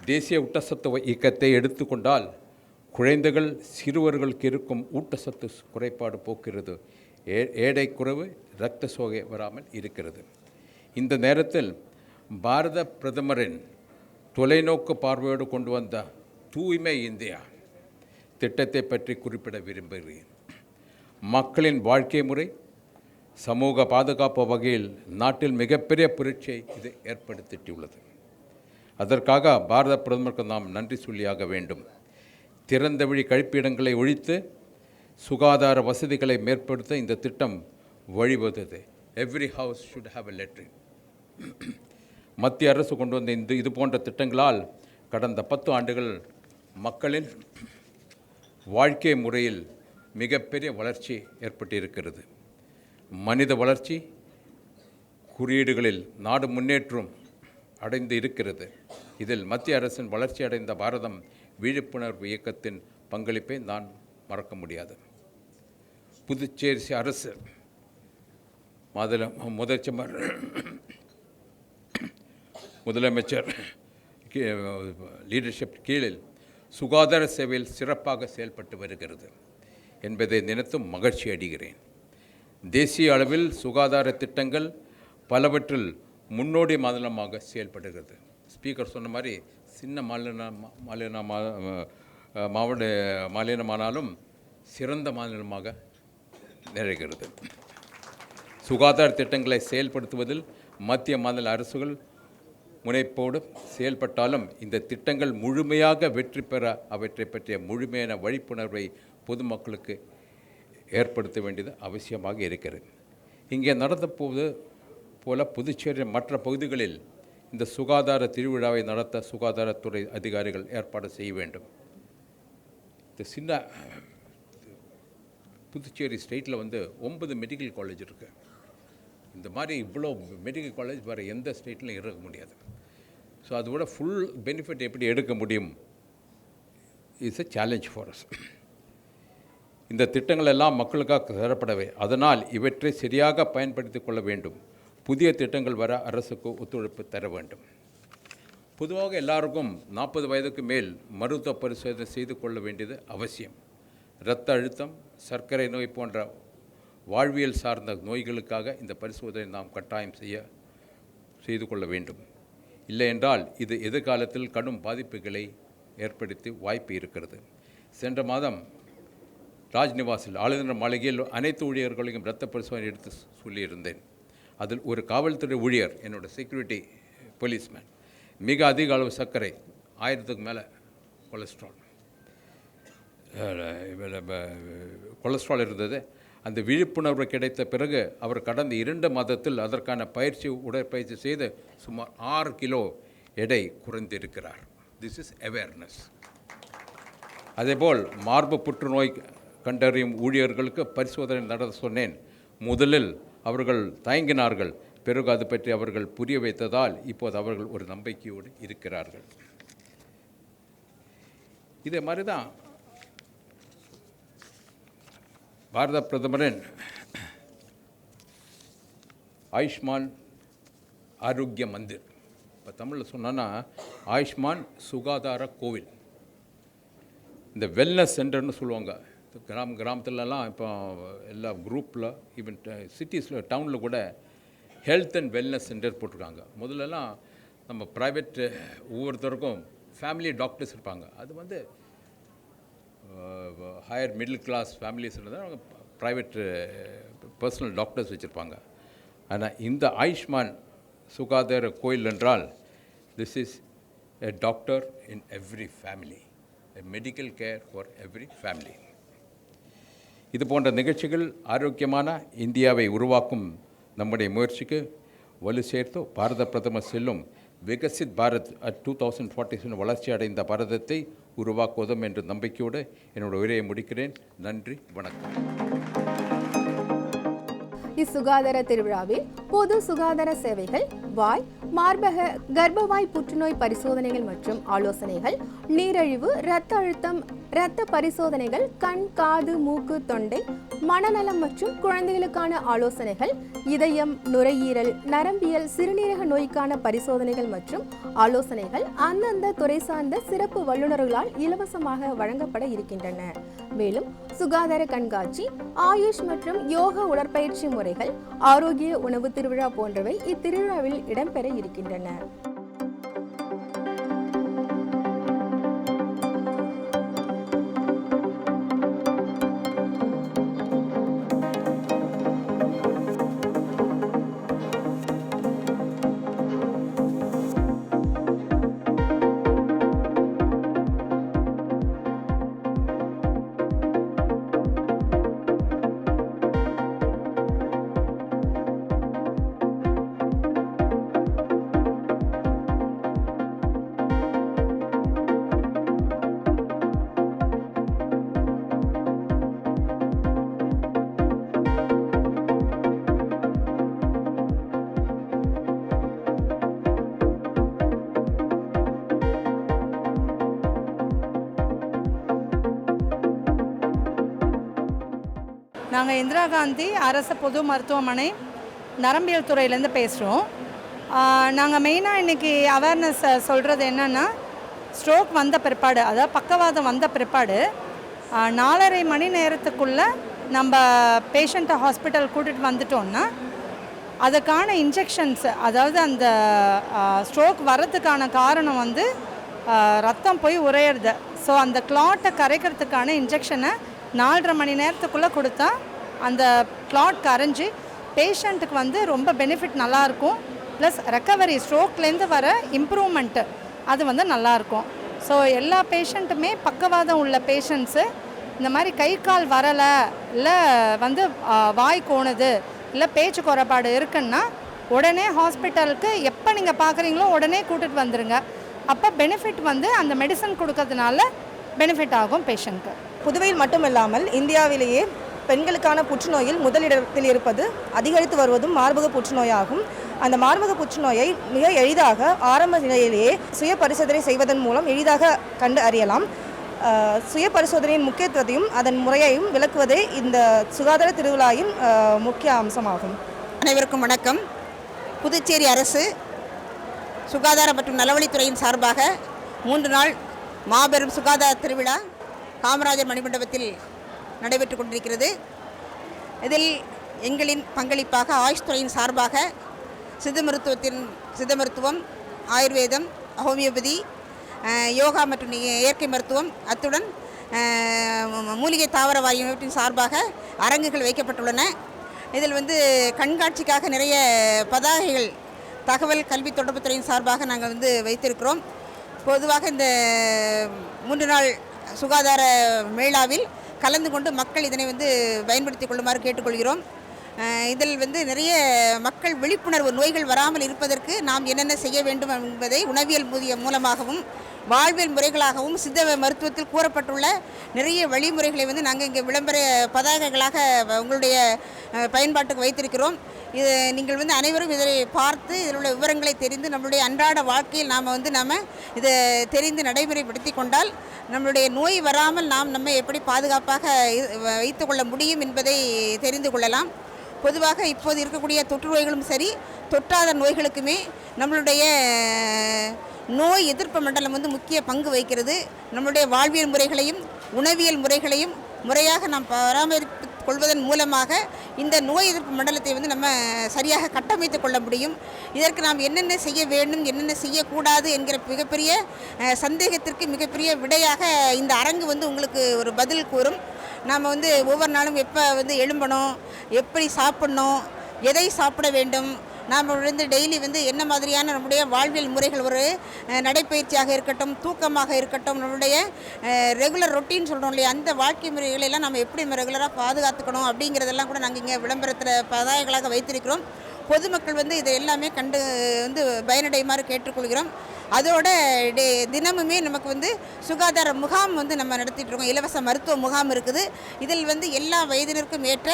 தேசிய ஊட்டச்சத்து இயக்கத்தை எடுத்துக்கொண்டால் குழந்தைகள் சிறுவர்களுக்கு இருக்கும் ஊட்டச்சத்து குறைபாடு போக்குகிறது. எடை குறைவு, இரத்த சோகை வராமல் இருக்கிறது. இந்த நேரத்தில் பாரத பிரதமரின் தொலைநோக்கு பார்வையோடு கொண்டு வந்த தூய்மை இந்தியா திட்டத்தை பற்றி குறிப்பிட விரும்புகிறேன். மக்களின் வாழ்க்கை முறை சமூக பாதுகாப்பு வகையில் நாட்டில் மிகப்பெரிய புரட்சியை இது ஏற்படுத்தியுள்ளது. அதற்காக பாரத பிரதமருக்கு நாம் நன்றி சொல்லியாக வேண்டும். திறந்த வழி கழிப்பிடங்களை ஒழித்து சுகாதார வசதிகளை மேற்படுத்த இந்த திட்டம் வழிவகுத்தது. Every house should have a latrine. மத்திய அரசு கொண்டு வந்த இது போன்ற திட்டங்களால் கடந்த 10 ஆண்டுகள் மக்களின் வாழ்க்கை முறையில் மிகப்பெரிய வளர்ச்சி ஏற்பட்டிருக்கிறது. மனித வளர்ச்சி குறியீடுகளில் நாடு முன்னேற்றம் அடைந்து இருக்கிறது. இதில் மத்திய அரசின் வளர்ச்சி அடைந்த பாரதம் விழிப்புணர்வு இயக்கத்தின் பங்களிப்பை நான் மறக்க முடியாது. புதுச்சேரி அரசு முதலமைச்சர் லீடர்ஷிப் கீழில் சுகாதார சேவையில் சிறப்பாக செயல்பட்டு வருகிறது என்பதை நினைத்தும் மகிழ்ச்சி அடைகிறேன். தேசிய அளவில் சுகாதார திட்டங்கள் பலவற்றில் முன்னோடி மாநிலமாக செயல்படுகிறது. ஸ்பீக்கர் சொன்ன மாதிரி சின்ன மாநிலமானாலும் சிறந்த மாநிலமாக நிறைகிறது. சுகாதார திட்டங்களை செயல்படுத்துவதில் மத்திய மாநில அரசுகள் முனைப்போடு செயல்பட்டாலும் இந்த திட்டங்கள் முழுமையாக வெற்றி பெற அவற்றை பற்றிய முழுமையான விழிப்புணர்வை பொதுமக்களுக்கு ஏற்படுத்த வேண்டியது அவசியமாக இருக்கிறது. இங்கே நடந்த போல புதுச்சேரி மற்ற பகுதிகளில் இந்த சுகாதார திருவிழாவை நடத்த சுகாதாரத்துறை அதிகாரிகள் ஏற்பாடு செய்ய வேண்டும். இந்த சின்ன புதுச்சேரி ஸ்டேட்டில் 9 மெடிக்கல் காலேஜ் இருக்குது. இந்த மாதிரி இவ்வளோ மெடிக்கல் காலேஜ் வேறு எந்த ஸ்டேட்லையும் இருக்க முடியாது. ஸோ அதோட ஃபுல் பெனிஃபிட் எப்படி எடுக்க முடியும் is a challenge for us. இந்த திட்டங்கள் எல்லாம் மக்களுக்காக தரப்படவே, அதனால் இவற்றை சரியாக பயன்படுத்தி கொள்ள வேண்டும். புதிய திட்டங்கள் வர அரசுக்கு ஒத்துழைப்பு தர வேண்டும். பொதுவாக எல்லாருக்கும் 40 வயதுக்கு மேல் மருத்துவ பரிசோதனை செய்து கொள்ள வேண்டியது அவசியம். இரத்த அழுத்தம், சர்க்கரை நோய் போன்ற வாழ்வியல் சார்ந்த நோய்களுக்காக இந்த பரிசோதனை நாம் கட்டாயம் செய்து கொள்ள வேண்டும். இல்லை என்றால் இது எதிர்காலத்தில் கடும் பாதிப்புகளை ஏற்படுத்தி வாய்ப்பு இருக்கிறது. சென்ற மாதம் ராஜ்நிவாசில் ஆளுநர் மாளிகையில் அனைத்து ஊழியர்களையும் இரத்த பரிசோதனை எடுத்து சொல்லியிருந்தேன். அதில் ஒரு காவல்துறை ஊழியர், என்னோடய செக்யூரிட்டி போலீஸ்மேன், மிக அதிக அளவு சர்க்கரை, 1000க்கு மேலே கொலஸ்ட்ரால் இருந்தது. அந்த விழிப்புணர்வு கிடைத்த பிறகு அவர் கடந்த 2 மாதத்தில் அதற்கான உடற்பயிற்சி செய்து சுமார் 6 கிலோ எடை குறைந்திருக்கிறார். This is awareness. அதேபோல் மார்பு புற்றுநோய் கண்டறியும் ஊழியர்களுக்கு பரிசோதனை நடத்த சொன்னேன். முதலில் அவர்கள் தயங்கினார்கள். பிறகு அது பற்றி அவர்கள் புரிய வைத்ததால் இப்போது அவர்கள் ஒரு நம்பிக்கையோடு இருக்கிறார்கள். இதே மாதிரி தான் பாரத பிரதமரின் ஆயுஷ்மான் ஆரோக்கிய மந்திர், இப்போ தமிழில் சொன்னோன்னா ஆயுஷ்மான் சுகாதார கோவில், இந்த வெல்னஸ் சென்டர்னு சொல்லுவாங்க. கிராமத்துலலாம் இப்போ எல்லா குரூப்பில், ஈவன் சிட்டிஸில், டவுனில் கூட ஹெல்த் அண்ட் வெல்னஸ் சென்டர் போட்டிருக்காங்க. முதல்லலாம் நம்ம ப்ரைவேட் ஒவ்வொருத்தருக்கும் ஃபேமிலி டாக்டர்ஸ் இருப்பாங்க. அது ஹையர் மிடில் கிளாஸ் ஃபேமிலிஸ் இருந்தால் அவங்க ப்ரைவேட் பர்சனல் டாக்டர்ஸ் வச்சுருப்பாங்க. ஆனால் இந்த ஆயுஷ்மான் சுகாதார கோயில் என்றால் this is a doctor in every family, a medical care for every family. இது போன்ற நிகழ்ச்சிகள் ஆரோக்கியமான இந்தியாவை உருவாக்கும் நம்முடைய முயற்சிக்கு வலு சேர்த்து பாரத பிரதமர் செல்லும் விகசித் பாரத் 2047 வளர்ச்சி அடைந்த பாரதத்தை உருவாக்குவதும் என்ற நம்பிக்கையோடு என்னோட உரையை முடிக்கிறேன். நன்றி, வணக்கம். இச்சுகாதார திருவிழாவில் பொது சுகாதார சேவைகள், வாய், மார்பக, கர்ப்பவாய் புற்றுநோய் பரிசோதனைகள் மற்றும் ஆலோசனைகள், நீரிழிவு, இரத்த அழுத்தம், இரத்த பரிசோதனைகள், கண், காது, மூக்கு, தொண்டை, மனநலம் மற்றும் குழந்தைகளுக்கான ஆலோசனைகள், இதயம், நுரையீரல், நரம்பியல், சிறுநீரக நோய்க்கான பரிசோதனைகள் மற்றும் ஆலோசனைகள் அந்தந்த துறை சார்ந்த சிறப்பு வல்லுநர்களால் இலவசமாக வழங்கப்பட இருக்கின்றன. மேலும் சுகாதார கண்காட்சி, ஆயுஷ் மற்றும் யோகா உடற்பயிற்சி முறைகள், ஆரோக்கிய உணவு திருவிழா போன்றவை இத்திருவிழாவில் இடம்பெற இருக்கின்றன. நாங்கள் இந்திரா காந்தி அரசு பொது மருத்துவமனை நரம்பியல் துறையிலேருந்து பேசுகிறோம். நாங்கள் மெயினாக இன்றைக்கி அவேர்னஸ் சொல்கிறது என்னென்னா, ஸ்ட்ரோக் வந்த பிற்பாடு, அதாவது பக்கவாதம் வந்த பிற்பாடு 4.5 மணி நேரத்துக்குள்ளே நம்ம பேஷண்ட்டை ஹாஸ்பிட்டல் கூட்டிகிட்டு வந்துட்டோம்னா அதுக்கான இன்ஜெக்ஷன்ஸ், அதாவது அந்த ஸ்ட்ரோக் வர்றதுக்கான காரணம் ரத்தம் போய் உறையிறது. ஸோ அந்த கிளாட்டை கரைக்கிறதுக்கான இன்ஜெக்ஷனை 4.5 மணி நேரத்துக்குள்ளே கொடுத்தா அந்த கிளாட் கரைஞ்சி பேஷண்ட்டுக்கு ரொம்ப பெனிஃபிட் நல்லாயிருக்கும். ப்ளஸ் ரெக்கவரி, ஸ்ட்ரோக்லேருந்து வர இம்ப்ரூவ்மெண்ட்டு அது நல்லாயிருக்கும். ஸோ எல்லா பேஷண்ட்டுமே, பக்கவாதம் உள்ள பேஷண்ட்ஸு இந்த மாதிரி கை கால் வரலை, இல்லை வாய் கோணுது, இல்லை பேச்சு குறைபாடு இருக்குன்னா உடனே ஹாஸ்பிட்டலுக்கு எப்போ நீங்கள் பார்க்குறீங்களோ உடனே கூட்டிகிட்டு வந்துடுங்க. அப்போ பெனிஃபிட் அந்த மெடிசன் கொடுக்கறதுனால பெனிஃபிட் ஆகும் பேஷண்ட்க்கு. புதுவையில் மட்டுமில்லாமல் இந்தியாவிலேயே பெண்களுக்கான புற்றுநோயில் முதலிடத்தில் இருப்பது, அதிகரித்து வருவதும் மார்பக புற்றுநோயாகும். அந்த மார்பக புற்றுநோயை மிக எளிதாக ஆரம்ப நிலையிலேயே சுய பரிசோதனை செய்வதன் மூலம் எளிதாக கண்டு அறியலாம். சுய பரிசோதனையின் முக்கியத்துவத்தையும் அதன் முறையையும் விளக்குவதே இந்த சுகாதார திருவிழாவின் முக்கிய அம்சமாகும். அனைவருக்கும் வணக்கம். புதுச்சேரி அரசு சுகாதார மற்றும் நலவழித்துறையின் சார்பாக 3 நாள் மாபெரும் சுகாதார திருவிழா காமராஜர் மணிமண்டபத்தில் நடைபெற்று கொண்டிருக்கிறது. இதில் எங்களின் பங்களிப்பாக ஆயுஷ் துறையின் சார்பாக சித்த மருத்துவம், ஆயுர்வேதம், ஹோமியோபதி, யோகா மற்றும் இயற்கை மருத்துவம், அத்துடன் மூலிகை தாவர வாரியத்தின் சார்பாக அரங்குகள் வைக்கப்பட்டுள்ளன. இதில் கண்காட்சிக்காக நிறைய பதாகைகள் தகவல் கல்வி தொடர்புத்துறையின் சார்பாக நாங்கள் வைத்திருக்கிறோம். பொதுவாக இந்த 3 நாள் சுகாதார மேளாவில் கலந்து கொண்டு மக்கள் இதனை பயன்படுத்தி கொள்ளுமாறு கேட்டுக்கொள்கிறோம். இதில் நிறைய மக்கள் விழிப்புணர்வு, நோய்கள் வராமல் இருப்பதற்கு நாம் என்னென்ன செய்ய வேண்டும் என்பதை உணவியல் மூலமாகவும் வாழ்வியல் முறைகளாகவும் சித்த மருத்துவத்தில் கூறப்பட்டுள்ள நிறைய வழிமுறைகளை நாங்கள் இங்கே விளம்பர பதாகைகளாக உங்களுடைய பயன்பாட்டுக்கு வைத்திருக்கிறோம். இது நீங்கள் அனைவரும் இதை பார்த்து இதில் உள்ள விவரங்களை தெரிந்து நம்மளுடைய அன்றாட வாழ்க்கையில் நாம் இதை தெரிந்து நடைமுறைப்படுத்தி கொண்டால் நம்மளுடைய நோய் வராமல் நாம் நம்மை எப்படி பாதுகாப்பாக வைத்துக்கொள்ள முடியும் என்பதை தெரிந்து கொள்ளலாம். பொதுவாக இப்போது இருக்கக்கூடிய தொற்று நோய்களும் சரி, தொற்றாத நோய்களுக்குமே நம்மளுடைய நோய் எதிர்ப்பு மண்டலம் முக்கிய பங்கு வகிக்கிறது. நம்மளுடைய வாழ்வியல் முறைகளையும் உணவியல் முறைகளையும் முறையாக நாம் பராமரித்து கொள்வதன் மூலமாக இந்த நோய் எதிர்ப்பு மண்டலத்தை நம்ம சரியாக கட்டமைத்து கொள்ள முடியும். இதற்கு நாம் என்னென்ன செய்ய வேண்டும், என்னென்ன செய்யக்கூடாது என்கிற மிகப்பெரிய சந்தேகத்திற்கு மிகப்பெரிய விடையாக இந்த அரங்கு உங்களுக்கு ஒரு பதில் கூறும். நாம் ஒவ்வொரு நாளும் எப்போ எழும்பணும், எப்படி சாப்பிடணும், எதை சாப்பிட வேண்டும், நாம் டெய்லி என்ன மாதிரியான நம்முடைய வாழ்வியல் முறைகள், ஒரு நடைப்பயிற்சியாக இருக்கட்டும், தூக்கமாக இருக்கட்டும், நம்மளுடைய ரெகுலர் ரொட்டீன் சொல்கிறோம் இல்லையா, அந்த வாழ்க்கை முறைகளெல்லாம் நம்ம எப்படி ரெகுலராக பாதுகாத்துக்கணும் அப்படிங்கிறதெல்லாம் கூட நாங்கள் இங்கே விளம்பரத்தில் பதாகைகளாக வைத்திருக்கிறோம். பொதுமக்கள் இதை எல்லாமே கண்டு பயனடையுமாறு கேட்டுக்கொள்கிறோம். அதோட தினமுமே நமக்கு சுகாதார முகாம் நம்ம நடத்திட்டு இருக்கோம். இலவச மருத்துவ முகாம் இருக்குது. இதில் எல்லா வயதினருக்கும் ஏற்ற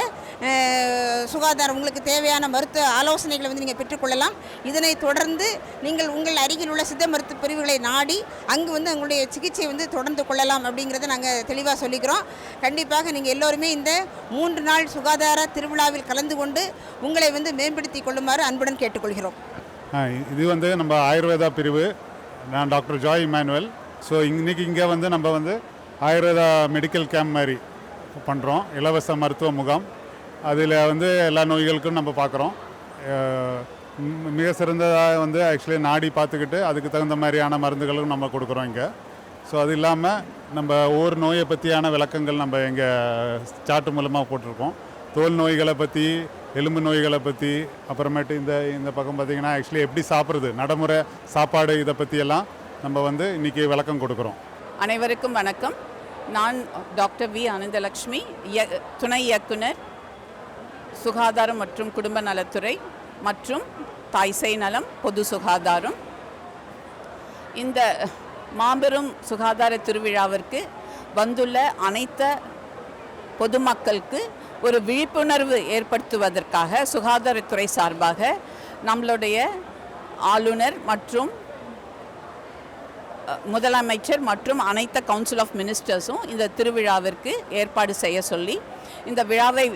சுகாதாரம், உங்களுக்கு தேவையான மருத்துவ ஆலோசனைகளை நீங்கள் பெற்றுக்கொள்ளலாம். இதனை தொடர்ந்து நீங்கள் உங்கள் அருகில் உள்ள சித்த மருத்துவ பிரிவுகளை நாடி அங்கு உங்களுடைய சிகிச்சை தொடர்ந்து கொள்ளலாம் அப்படிங்கிறத நாங்கள் தெளிவாக சொல்லிக்கிறோம். கண்டிப்பாக நீங்கள் எல்லோருமே இந்த 3 நாள் சுகாதார திருவிழாவில் கலந்து கொண்டு உங்களை மேம்படுத்தி கொள்ளுமாறு அன்புடன் கேட்டுக்கொள்கிறோம். இது நம்ம ஆயுர்வேதா பிரிவு. நான் டாக்டர் ஜாய் இமானுவேல். ஸோ இங்கே நம்ம ஆயுர்வேதா மெடிக்கல் கேம்ப் மாதிரி பண்ணுறோம். இலவச மருத்துவ முகாம். அதில் எல்லா நோய்களுக்கும் நம்ம பார்க்குறோம். மிக சிறந்ததாக ஆக்சுவலி நாடி பார்த்துக்கிட்டு அதுக்கு தகுந்த மாதிரியான மருந்துகளும் நம்ம கொடுக்குறோம் இங்கே. ஸோ அது இல்லாமல் நம்ம ஒவ்வொரு நோயை பற்றியான விளக்கங்கள் நம்ம எங்கள் சார்ட்டு மூலமாக போட்டிருக்கோம். தோல் நோய்களை பற்றி, எலும்பு நோய்களை பற்றி, அப்புறமேட்டு இந்த பக்கம் பார்த்திங்கன்னா ஆக்சுவலி எப்படி சாப்பிட்றது, நடைமுறை சாப்பாடு, இதை பற்றியெல்லாம் நம்ம இன்றைக்கி விளக்கம் கொடுக்குறோம். அனைவருக்கும் வணக்கம். நான் டாக்டர் வி ஆனந்தலக்ஷ்மி, துணை இயக்குனர், சுகாதாரம் மற்றும் குடும்ப நலத்துறை மற்றும் தாய்சேய் நலம், பொது சுகாதாரம். இந்த மாபெரும் சுகாதார திருவிழாவிற்கு வந்துள்ள அனைத்து பொதுமக்களுக்கு ஒரு விழிப்புணர்வு ஏற்படுத்துவதற்காக சுகாதாரத்துறை சார்பாக நம்மளுடைய ஆளுநர் மற்றும் முதலமைச்சர் மற்றும் அனைத்து கவுன்சில் ஆஃப் மினிஸ்டர்ஸும் இந்த திருவிழாவிற்கு ஏற்பாடு செய்ய சொல்லி இந்த விழாவை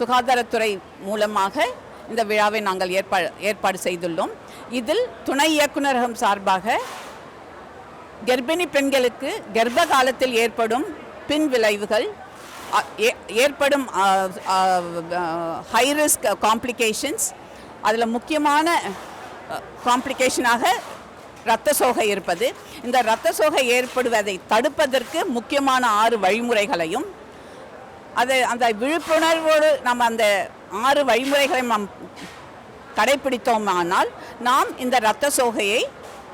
சுகாதாரத்துறை மூலமாக இந்த விழாவை நாங்கள் ஏற்பாடு செய்துள்ளோம். இதில் துணை இயக்குநரகம் சார்பாக கர்ப்பிணி பெண்களுக்கு கர்ப்ப காலத்தில் ஏற்படும் பின் விளைவுகள், ஏற்படும் ஹை ரிஸ்க் காம்ப்ளிகேஷன்ஸ், அதில் முக்கியமான காம்ப்ளிகேஷனாக இரத்த சோகை இருப்பது. இந்த இரத்த சோகை ஏற்படுவதை தடுப்பதற்கு முக்கியமான 6 வழிமுறைகளையும் அந்த விழிப்புணர்வோடு நம்ம அந்த 6 வழிமுறைகளை நாம் கடைப்பிடித்தோமானால் நாம் இந்த இரத்த சோகையை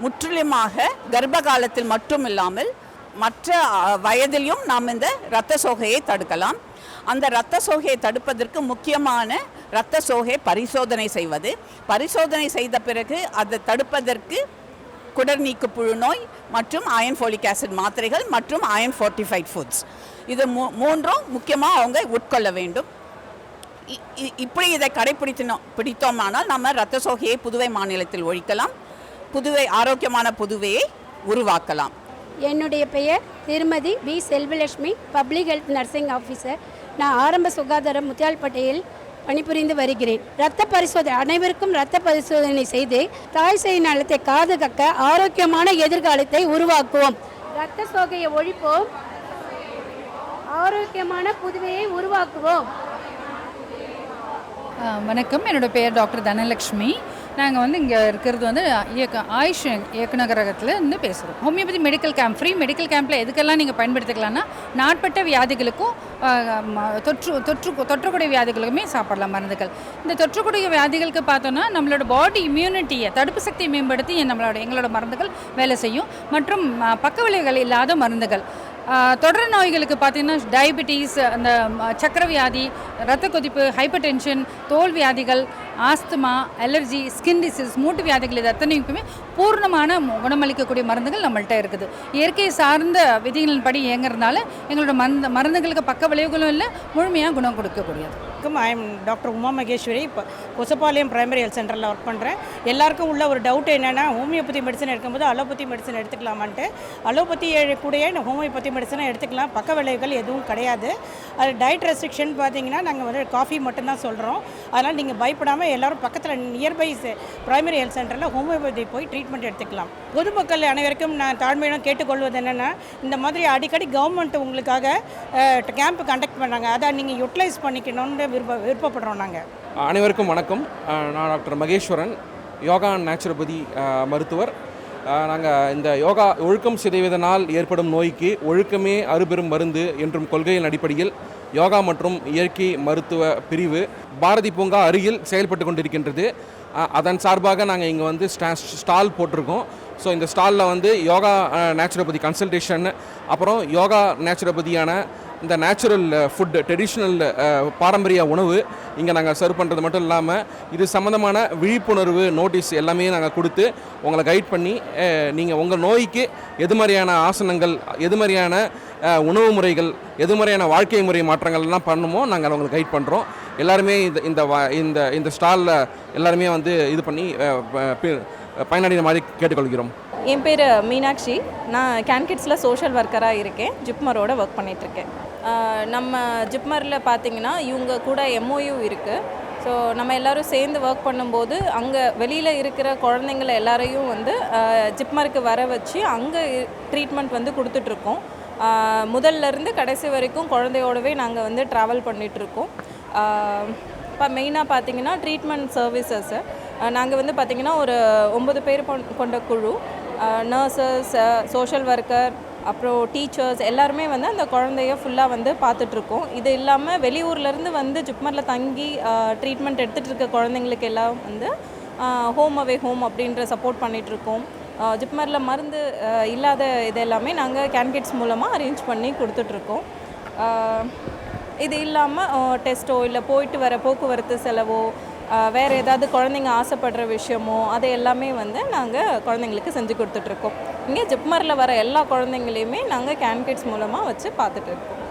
முற்றிலுமாக கர்ப்ப காலத்தில் மட்டும் இல்லாமல் மற்ற வயதிலும் நாம் இந்த இரத்த சோகையை தடுக்கலாம். அந்த இரத்த சோகையை தடுப்பதற்கு முக்கியமான இரத்த சோகை பரிசோதனை செய்வது. பரிசோதனை செய்த பிறகு அதை தடுப்பதற்கு குடர்நீக்கு புழுநோய் மற்றும் அயன் ஃபோலிக் ஆசிட் மாத்திரைகள் மற்றும் அயன் ஃபோர்ட்டிஃபைட் ஃபுட்ஸ், இது மூன்றும் முக்கியமாக அவங்க உட்கொள்ள வேண்டும். இப்படி இதை பிடித்தோமானால் நம்ம இரத்த சோகையை புதுவை மாநிலத்தில் ஒழிக்கலாம், ஆரோக்கியமான புதுவையை உருவாக்கலாம். என்னுடைய பெயர் திருமதி P Selvalakshmi, public health nursing officer. நான் ஆரம்ப சுகாதாரம் முத்தியால்பேட்டையில் பணிபுரிந்து வருகிறேன். இரத்த பரிசோதனை, அனைவருக்கும் இரத்த பரிசோதனை செய்து தாய்சேய் நலத்தை பாதுகாக்க ஆரோக்கியமான எதிர்காலத்தை உருவாக்குவோம். இரத்த சோகையை ஒழிப்போம், ஆரோக்கியமான புதுவையை உருவாக்குவோம். வணக்கம், என்னோடய பெயர் டாக்டர் தனலக்ஷ்மி. நாங்கள் வந்து இங்கே இருக்கிறது வந்து ஆயுஷ் இயக்குநரகத்தில் இருந்து பேசுகிறோம். Homeopathy medical camp, free medical கேம்பில் எதுக்கெல்லாம் நீங்கள் பயன்படுத்திக்கலாம்னா நாட்பட்ட வியாதிகளுக்கும் தொற்றக்கூடிய வியாதிகளுக்குமே சாப்பிடலாம் மருந்துகள். இந்த தொற்றக்கூடிய வியாதிகளுக்கு பார்த்தோன்னா நம்மளோட பாடி இம்யூனிட்டியை, தடுப்பு சக்தியை மேம்படுத்தி எங்களோட மருந்துகள் வேலை செய்யும். மற்றும் பக்க விளைவுகள் இல்லாத மருந்துகள். தொடர் நோய்களுக்கு பார்த்திங்கன்னா டயபிட்டிஸ், அந்த சக்கரை வியாதி, இரத்த கொதிப்பு, ஹைப்பர் டென்ஷன், தோல் வியாதிகள், ஆஸ்துமா, அலர்ஜி, ஸ்கின் டிசீஸ், மூட்டு வியாதிகள், இது அத்தனைக்குமே பூர்ணமான குணமளிக்கக்கூடிய மருந்துகள் நம்மள்கிட்ட இருக்குது. இயற்கை சார்ந்த விதிகளின் படி இயங்குறதுனால எங்களோட மருந்துகளுக்கு பக்க விளைவுகளும் இல்லை, முழுமையாக குணம் கொடுக்கக்கூடியது. I am doctor Uma Maheswari. இப்போ கொசப்பாளையம் பிரைமரி ஹெல்த் சென்டரில் ஒர்க் பண்ணுறேன். எல்லாருக்கும் உள்ள ஒரு டவுட் என்னென்னா, ஹோமியோபதி மெடிசன் எடுக்கும்போது அலோபதி மெடிசன் எடுத்துக்கலாமான்ட்டு. அலோபதி கூடயே ஹோமியோபதி மெடிசனை எடுத்துக்கலாம், பக்க விளைவுகள் எதுவும் கிடையாது. அது டயட் ரெஸ்ட்ரிக்ஷன் பார்த்தீங்கன்னா நாங்கள் வந்து காஃபி மட்டும்தான் சொல்கிறோம். அதனால் நீங்கள் பயப்படாமல் எல்லோரும் பக்கத்தில் நியர்பை பிரைமரி ஹெல்த் சென்டரில் ஹோமியோபதி போய் ட்ரீட்மெண்ட் எடுத்துக்கலாம். பொதுமக்கள் அனைவருக்கும் நான் தாழ்மையுடன் கேட்டுக்கொள்வது என்னென்னா, இந்த மாதிரி அடிக்கடி கவர்மெண்ட் உங்களுக்காக கேம்ப் கண்டக்ட் பண்ணுறாங்க, அதை நீங்கள் யூட்டிலைஸ் பண்ணிக்கணும்னு விருப்பப்படுறோம். நாங்கள் அனைவருக்கும் வணக்கம். நான் டாக்டர் மகேஸ்வரன், யோகா நேச்சுரோபதி மருத்துவர். நாங்கள் இந்த யோகா ஒழுக்கம் சிதைவதனால் ஏற்படும் நோய்க்கு ஒழுக்கமே அறுபெரும் மருந்து என்றும் கொள்கையின் அடிப்படையில் யோகா மற்றும் இயற்கை மருத்துவ பிரிவு பாரதி பூங்கா அருகில் செயல்பட்டு கொண்டிருக்கின்றது. அதன் சார்பாக நாங்கள் இங்கே வந்து ஸ்டால் போட்டிருக்கோம். ஸோ இந்த ஸ்டாலில் வந்து யோகா நேச்சுரோபதி கன்சல்டேஷன், அப்புறம் யோகா நேச்சுரோபதியான இந்த நேச்சுரல் ஃபுட், ட்ரெடிஷ்னல் பாரம்பரிய உணவு இங்கே நாங்கள் சர்வ் பண்ணுறது மட்டும் இல்லாமல் இது சம்மந்தமான விழிப்புணர்வு நோட்டீஸ் எல்லாமே நாங்கள் கொடுத்து உங்களை கைட் பண்ணி நீங்கள் உங்கள் நோய்க்கு எது மாதிரியான ஆசனங்கள், எது மாதிரியான உணவு முறைகள், எது மாதிரியான வாழ்க்கை முறை மாற்றங்கள்லாம் பண்ணுமோ நாங்கள் உங்களுக்கு கைட் பண்ணுறோம். எல்லாருமே இந்த ஸ்டாலில் எல்லாருமே வந்து இது பண்ணி பயனடைகிற மாதிரி கேட்டுக்கொள்கிறோம். என் பேர் மீனாட்சி. நான் கேன்கிட்ஸில் சோஷியல் ஒர்க்கராக இருக்கேன். ஜிப்மரோட ஒர்க் பண்ணிகிட்ருக்கேன். நம்ம ஜிப்மரில் பார்த்திங்கன்னா இவங்க கூட MOU இருக்குது. ஸோ நம்ம எல்லோரும் சேர்ந்து ஒர்க் பண்ணும்போது அங்கே வெளியில் இருக்கிற குழந்தைங்கள எல்லாரையும் வந்து ஜிப்மருக்கு வர வச்சு அங்கே ட்ரீட்மெண்ட் வந்து கொடுத்துட்ருக்கோம். முதல்லேருந்து கடைசி வரைக்கும் குழந்தையோடவே நாங்கள் வந்து ட்ராவல் பண்ணிகிட்ருக்கோம். இப்போ மெயினாக பார்த்திங்கன்னா ட்ரீட்மெண்ட் சர்வீசஸ்ஸு நாங்கள் வந்து பார்த்திங்கன்னா ஒரு 9 பேர் கொண்ட குழு, நர்சஸ், சோஷியல் ஒர்க்கர், அப்புறம் டீச்சர்ஸ் எல்லாருமே வந்து அந்த குழந்தைய ஃபுல்லாக வந்து பார்த்துட்ருக்கோம். இது இல்லாமல் வெளியூர்லேருந்து வந்து ஜிப்மரில் தங்கி ட்ரீட்மெண்ட் எடுத்துகிட்டு இருக்க குழந்தைங்களுக்கு எல்லாம் வந்து ஹோம் அவே ஹோம் அப்படின்ற சப்போர்ட் பண்ணிகிட்ருக்கோம். ஜிப்மரில் மருந்து இல்லாத இது எல்லாமே நாங்கள் கேன்கிட்ஸ் மூலமாக அரேஞ்ச் பண்ணி கொடுத்துட்ருக்கோம். இது இல்லாமல் டெஸ்ட்டோ இல்லை போயிட்டு வர போக்குவரத்து செலவோ வேறு ஏதாவது குழந்தைங்க ஆசைப்படுற விஷயமோ அது எல்லாமே வந்து நாங்கள் குழந்தைங்களுக்கு செஞ்சு கொடுத்துட்ருக்கோம். இங்கே ஜிப்மரில் வர எல்லா குழந்தைங்களையுமே நாங்கள் கேன்கிட்ஸ் மூலமாக வச்சு பார்த்துட்டு இருக்கோம்.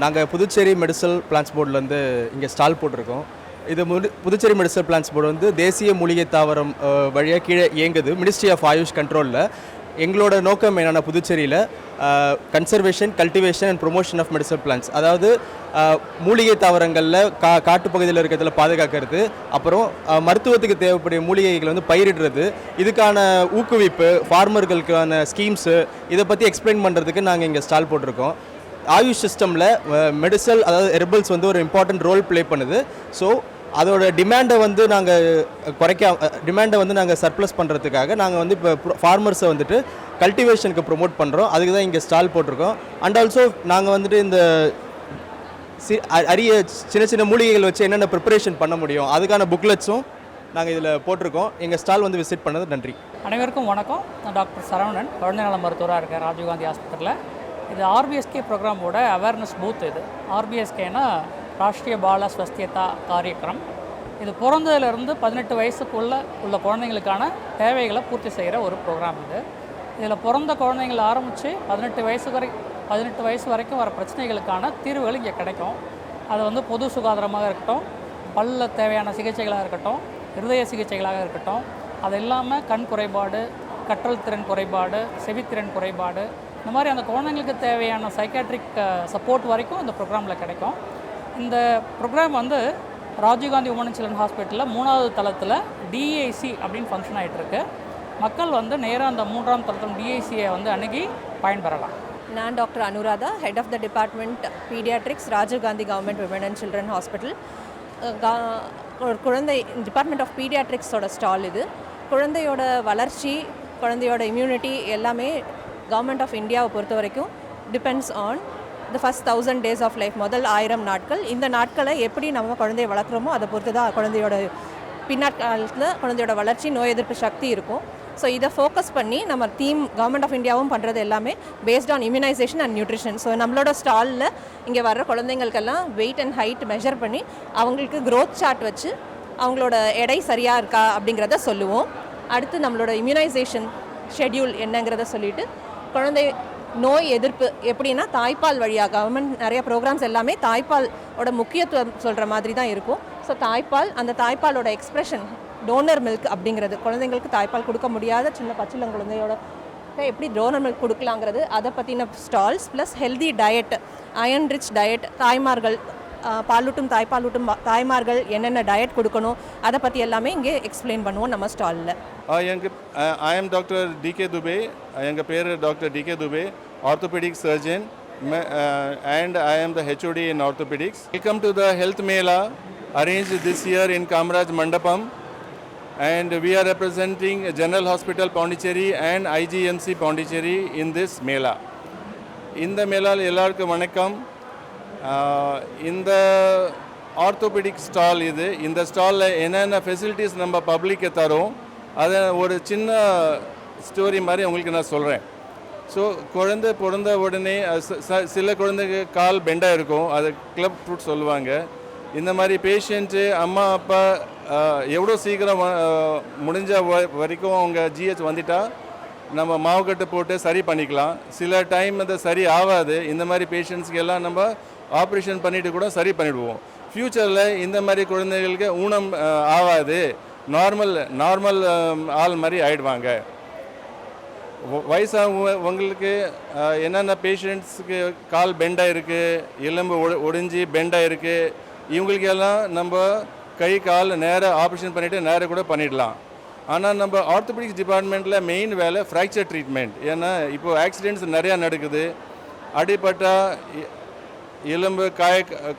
நாங்கள் புதுச்சேரி மெடிசல் பிளான்ஸ் போர்ட்லேருந்து இங்கே ஸ்டால் போட்டிருக்கோம். இது புதுச்சேரி மெடிசல் பிளான்ஸ் போர்டு வந்து தேசிய மூலிகை தாவரம் வழியாக கீழே இயங்குது, மினிஸ்ட்ரி ஆஃப் ஆயுஷ் கண்ட்ரோலில். எங்களோட நோக்கம் என்னென்னா புதுச்சேரியில் conservation, cultivation and promotion of medicinal plants, அதாவது மூலிகை தாவரங்களில் காட்டுப்பகுதியில் இருக்கிறதுல பாதுகாக்கிறது, அப்புறம் மருத்துவத்துக்கு தேவைப்படைய மூலிகைகளை வந்து பயிரிடுறது, இதுக்கான ஊக்குவிப்பு, ஃபார்மர்களுக்கான ஸ்கீம்ஸு, இதை பற்றி எக்ஸ்பிளைன் பண்ணுறதுக்கு நாங்கள் இங்கே ஸ்டால் போட்டிருக்கோம். ஆயுஷ் சிஸ்டமில் மெடிசல், அதாவது ஹெர்பல்ஸ் வந்து ஒரு இம்பார்ட்டன்ட் ரோல் ப்ளே பண்ணுது. ஸோ அதோட டிமாண்டை வந்து நாங்கள் சர்ப்ளஸ் பண்ணுறதுக்காக நாங்கள் வந்து இப்போ ஃபார்மர்ஸை வந்துட்டு கல்டிவேஷனுக்கு ப்ரொமோட் பண்ணுறோம். அதுக்கு தான் இங்கே ஸ்டால் போட்டிருக்கோம். அண்ட் ஆல்சோ நாங்கள் வந்துட்டு இந்த அரிய சின்ன சின்ன மூலிகைகள் வச்சு என்னென்ன ப்ரிப்பரேஷன் பண்ண முடியும் அதுக்கான புக்லெட்ஸும் நாங்கள் இதில் போட்டிருக்கோம். எங்கள் ஸ்டால் வந்து விசிட் பண்ணது நன்றி. அனைவருக்கும் வணக்கம். நான் டாக்டர் சரவணன், குழந்தை நல மருத்துவராக இருக்கேன் ராஜீவ்காந்தி ஹாஸ்பிட்டலில். இது RBSK ப்ரோக்ராமோட அவேர்னஸ் பூத். இது RBSKனா ராஷ்ட்ரிய பால ஸ்வஸ்தியதா காரியக்ரம். இது பிறந்ததுலேருந்து 18 வயசுக்குள்ளே உள்ள குழந்தைங்களுக்கான தேவைகளை பூர்த்தி செய்கிற ஒரு ப்ரோக்ராம் இது. இதில் பிறந்த குழந்தைங்களை ஆரம்பித்து 18 வயசு வரைக்கும் வர பிரச்சனைகளுக்கான தீர்வுகள் இங்கே கிடைக்கும். அது வந்து பொது சுகாதாரமாக இருக்கட்டும், பல்ல தேவையான சிகிச்சைகளாக இருக்கட்டும், இருதய சிகிச்சைகளாக இருக்கட்டும், அது இல்லாமல் கண் குறைபாடு, கற்றல் திறன் குறைபாடு, செவித்திறன் குறைபாடு, இந்த மாதிரி அந்த குழந்தைங்களுக்கு தேவையான சைக்காட்ரிக் சப்போர்ட் வரைக்கும் இந்த ப்ரோக்ராமில் கிடைக்கும். இந்த ப்ரோக்ராம் வந்து ராஜீவ்காந்தி உமன் அண்ட் சில்ட்ரன் ஹாஸ்பிட்டலில் 3வது தளத்தில் DIC அப்படின்னு ஃபங்க்ஷன் ஆகிட்டுருக்கு. மக்கள் வந்து நேராக அந்த 3ஆம் தளத்தில் DICயை வந்து அணுகி பயன்பெறலாம். நான் doctor Anuradha, head of the department paediatrics, Rajiv Gandhi government women and children hospital. ஒரு குழந்தை டிபார்ட்மெண்ட் ஆஃப் பீடியாட்ரிக்ஸோட ஸ்டால் இது. குழந்தையோட வளர்ச்சி, குழந்தையோட இம்யூனிட்டி எல்லாமே கவர்மெண்ட் ஆஃப் இந்தியாவை பொறுத்த வரைக்கும் depends on the first 1000 days of life. முதல் 1000 நாட்கள். இந்த நாட்களை எப்படி நம்ம குழந்தைய வளர்க்குறோமோ அதை பொறுத்து தான் குழந்தையோட பின்னாட்காலத்தில் குழந்தையோட வளர்ச்சி, நோய் எதிர்ப்பு சக்தி இருக்கும். ஸோ இதை ஃபோக்கஸ் பண்ணி நம்ம டீம் கவர்மெண்ட் ஆஃப் இந்தியாவும் பண்ணுறது எல்லாமே based on immunisation and nutrition. So நம்மளோட ஸ்டாலில் இங்கே வர்ற குழந்தைங்களுக்கெல்லாம் வெயிட் அண்ட் ஹைட் மெஷர் பண்ணி அவங்களுக்கு க்ரோத் சார்ட் வச்சு அவங்களோட எடை சரியாக இருக்கா அப்படிங்கிறத சொல்லுவோம். அடுத்து நம்மளோட இம்யூனைசேஷன் ஷெட்யூல் என்னங்கிறத சொல்லிவிட்டு குழந்தை நோய் எதிர்ப்பு எப்படின்னா தாய்ப்பால் வழியாக கவர்மெண்ட் நிறைய ப்ரோக்ராம்ஸ் எல்லாமே தாய்ப்பாலோட முக்கியத்துவம் சொல்கிற மாதிரி தான் இருக்கும். ஸோ தாய்ப்பால், அந்த தாய்ப்பாலோட எக்ஸ்ப்ரெஷன் டோனர் மில்க் அப்படிங்கிறது, குழந்தைங்களுக்கு தாய்ப்பால் கொடுக்க முடியாத சின்ன பச்சிளம் குழந்தையோட எப்படி டோனர் மில்க் கொடுக்கலாங்கிறது, அதை பற்றின stalls plus healthy diet, iron rich diet, தாய்மார்கள் பாலூட்டும் தாய்மார்கள் என்னென்ன டயட் கொடுக்கணும் அதை பற்றி எல்லாமே இங்கே எக்ஸ்பிளைன் பண்ணுவோம் நம்ம ஸ்டாலில். I am Dr. D.K. Dubey. எங்கள் பேர் doctor D.K. Dubey, orthopedic surgeon, and I am the HOD in orthopedics. Welcome to the Health Mela arranged this year in Kamaraj Mandapam, and we are representing General Hospital Pondicherry and IGMC Pondicherry in this Mela. இந்த மேலால் எல்லாருக்கும் வணக்கம். இந்த orthopaedic stall இது. இந்த ஸ்டாலில் என்னென்ன facilities நம்ம பப்ளிக்கு தரோம் அதை ஒரு சின்ன ஸ்டோரி மாதிரி உங்களுக்கு நான் சொல்கிறேன். ஸோ குழந்தை பிறந்த உடனே சில குழந்தைங்க கால் பெண்டாக இருக்கும், அது கிளப் ஃபுட் சொல்லுவாங்க. இந்த மாதிரி பேஷண்ட்டு அம்மா அப்பா எவ்வளோ சீக்கிரம் முடிஞ்ச வரைக்கும் அவங்க ஜிஹெச் வந்துட்டா நம்ம மாவுக்கட்டு போட்டு சரி பண்ணிக்கலாம். சில டைம் அது சரி ஆகாது. இந்த மாதிரி பேஷண்ட்ஸ்க்கு எல்லாம் நம்ம ஆப்ரேஷன் பண்ணிவிட்டு கூட சரி பண்ணிவிடுவோம். ஃப்யூச்சரில் இந்த மாதிரி குழந்தைகளுக்கு ஊனம் ஆகாது, நார்மல் ஆள் மாதிரி ஆகிடுவாங்க. வயசானவங்களுக்கு என்னென்ன பேஷண்ட்ஸுக்கு கால் பெண்டாக இருக்குது, எலும்பு ஒடிஞ்சி பெண்டாக இருக்குது, இவங்களுக்கெல்லாம் நம்ம கை கால் நேராக ஆப்ரேஷன் பண்ணிவிட்டு நேராக கூட பண்ணிடலாம். ஆனால் நம்ம ஆர்த்தோபெடிக்ஸ் டிபார்ட்மெண்ட்டில் மெயின் வேலை ஃப்ராக்சர் ட்ரீட்மெண்ட். ஏன்னா இப்போது ஆக்சிடெண்ட்ஸ் நிறையா நடக்குது. அடிபட்டால் எலும்பு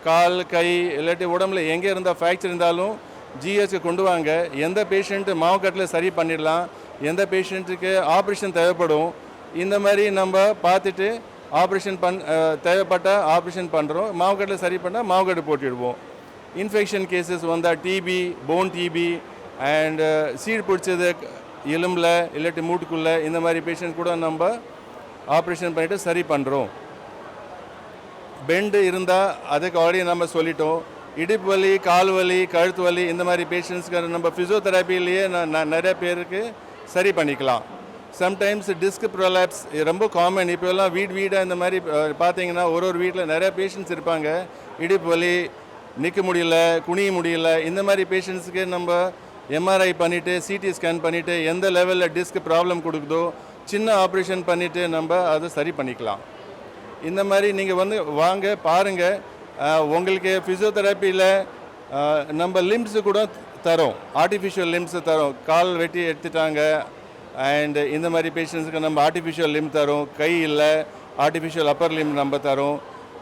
கால் கை இல்லாட்டி உடம்புல எங்கே இருந்தால் ஃப்ராக்சர் இருந்தாலும் ஜிஹெச்சுக்கு கொண்டு வாங்க. எந்த பேஷண்ட்டு மாவுக்கட்டில் சரி பண்ணிடலாம், எந்த பேஷண்ட்டுக்கு ஆப்ரேஷன் தேவைப்படும், இந்த மாதிரி நம்ம பார்த்துட்டு ஆப்ரேஷன் தேவைப்பட்டால் ஆப்ரேஷன் பண்ணுறோம். மாவுக்கட்டில் சரி பண்ணால் மாவுக்கட்டு போட்டுடுவோம். இன்ஃபெக்ஷன் கேசஸ் வந்தால் டிபி, போன் டிபி அண்ட் சீடு பிடிச்சது எலும்பில் இல்லாட்டி மூட்டுக்குள்ளே, இந்த மாதிரி பேஷண்ட் கூட நம்ம ஆப்ரேஷன் பண்ணிவிட்டு சரி பண்ணுறோம். பெண்டு இருந்தால் அதுக்கு ஆல்ரெடி நம்ம சொல்லிட்டோம். இடுப்பு வலி, கால் வலி, கழுத்து வலி, இந்த மாதிரி பேஷண்ட்ஸ்க்கு நம்ம ஃபிசியோதெரப்பிலேயே நிறைய பேருக்கு சரி பண்ணிக்கலாம். சம்டைம்ஸ் டிஸ்க் ப்ரொலாப்ஸ் ரொம்ப காமன். இப்போ எல்லாம் வீடாக இந்த மாதிரி பார்த்தீங்கன்னா ஒரு வீட்டில் நிறைய பேஷண்ட்ஸ் இருப்பாங்க. இடுப்பு வலி, நிற்க முடியல, குனிய முடியல, இந்த மாதிரி பேஷண்ட்ஸுக்கு நம்ம எம்ஆர்ஐ பண்ணிவிட்டு சிடி ஸ்கேன் பண்ணிவிட்டு எந்த லெவலில் டிஸ்க் ப்ராப்ளம் கொடுக்குதோ சின்ன ஆப்ரேஷன் பண்ணிவிட்டு நம்ம அதை சரி பண்ணிக்கலாம். இந்த மாதிரி நீங்கள் வாங்க பாருங்கள். உங்களுக்கு ஃபிசியோதெரப்பியில் நம்ம லிம்ஸு கூட தரோம், ஆர்டிஃபிஷியல் லிம்ஸு தரோம். கால் வெட்டி எடுத்துட்டாங்க அண்ட் இந்த மாதிரி பேஷண்ட்ஸுக்கு நம்ம ஆர்டிஃபிஷியல் லிம் தரோம். கை இல்லை, ஆர்டிஃபிஷியல் அப்பர் லிம் நம்ம தரோம்.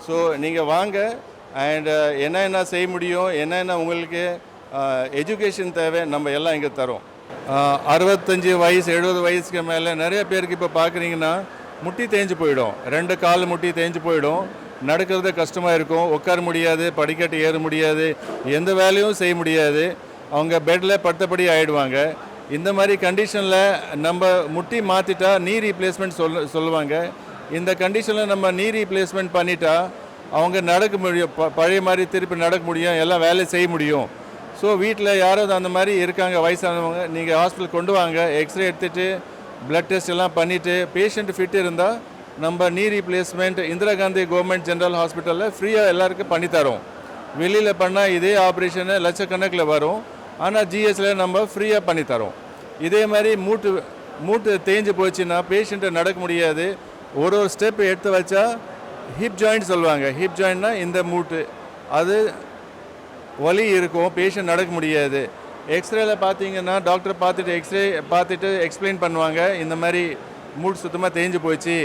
ஸோ நீங்கள் வாங்க அண்ட் என்ன செய்ய முடியும், என்னென்ன உங்களுக்கு எஜுகேஷன் தேவை நம்ம எல்லாம் இங்கே தரோம். 65 வயசு 70 வயசுக்கு மேலே நிறைய பேருக்கு இப்போ பார்க்குறீங்கன்னா முட்டி தேஞ்சு போயிடும், 2 கால் முட்டி தேஞ்சு போயிடும். நடக்கிறது கஷ்டமாக இருக்கும், உட்கார முடியாது, படிக்கட்டு ஏற முடியாது, எந்த வேலையும் செய்ய முடியாது. அவங்க பெட்டில் படுத்தபடி ஆகிடுவாங்க. இந்த மாதிரி கண்டிஷனில் நம்ம முட்டி மாற்றிட்டா நீ ரீப்ளேஸ்மெண்ட் சொல்லுவாங்க. இந்த கண்டிஷனில் நம்ம நீ ரீப்ளேஸ்மெண்ட் பண்ணிட்டா அவங்க நடக்க முடியும், பழைய மாதிரி திருப்பி நடக்க முடியும், எல்லாம் வேலை செய்ய முடியும். ஸோ வீட்டில் யாராவது அந்த மாதிரி இருக்காங்க வயசானவங்க, நீங்கள் ஹாஸ்பிட்டல் கொண்டு வாங்க. எக்ஸ்ரே எடுத்துகிட்டு பிளட் டெஸ்ட் எல்லாம் பண்ணிவிட்டு பேஷண்ட் ஃபிட் இருந்தால் நம்ம knee replacement Indira Gandhi government general ஹாஸ்பிட்டலில் ஃப்ரீயாக எல்லாருக்கும் பண்ணித்தரோம். வெளியில் பண்ணால் இதே ஆப்ரேஷனு லட்சக்கணக்கில் வரும், ஆனால் ஜிஹெச்சில் நம்ம ஃப்ரீயாக பண்ணித்தரோம். இதே மாதிரி மூட்டு தேஞ்சு போச்சுன்னா பேஷண்ட்டை நடக்க முடியாது. ஒரு ஸ்டெப் எடுத்து வச்சா ஹிப் ஜாயிண்ட் சொல்லுவாங்க. ஹிப் ஜாயிண்ட்னா இந்த மூட்டு, அது வலி இருக்கும், பேஷண்ட் நடக்க முடியாது. எக்ஸ்ரேல பார்த்தீங்கன்னா டாக்டர் பார்த்துட்டு எக்ஸ்ரே பார்த்துட்டு எக்ஸ்பிளைன் பண்ணுவாங்க, இந்த மாதிரி மூட்டு சுத்தமாக தேஞ்சு போச்சு,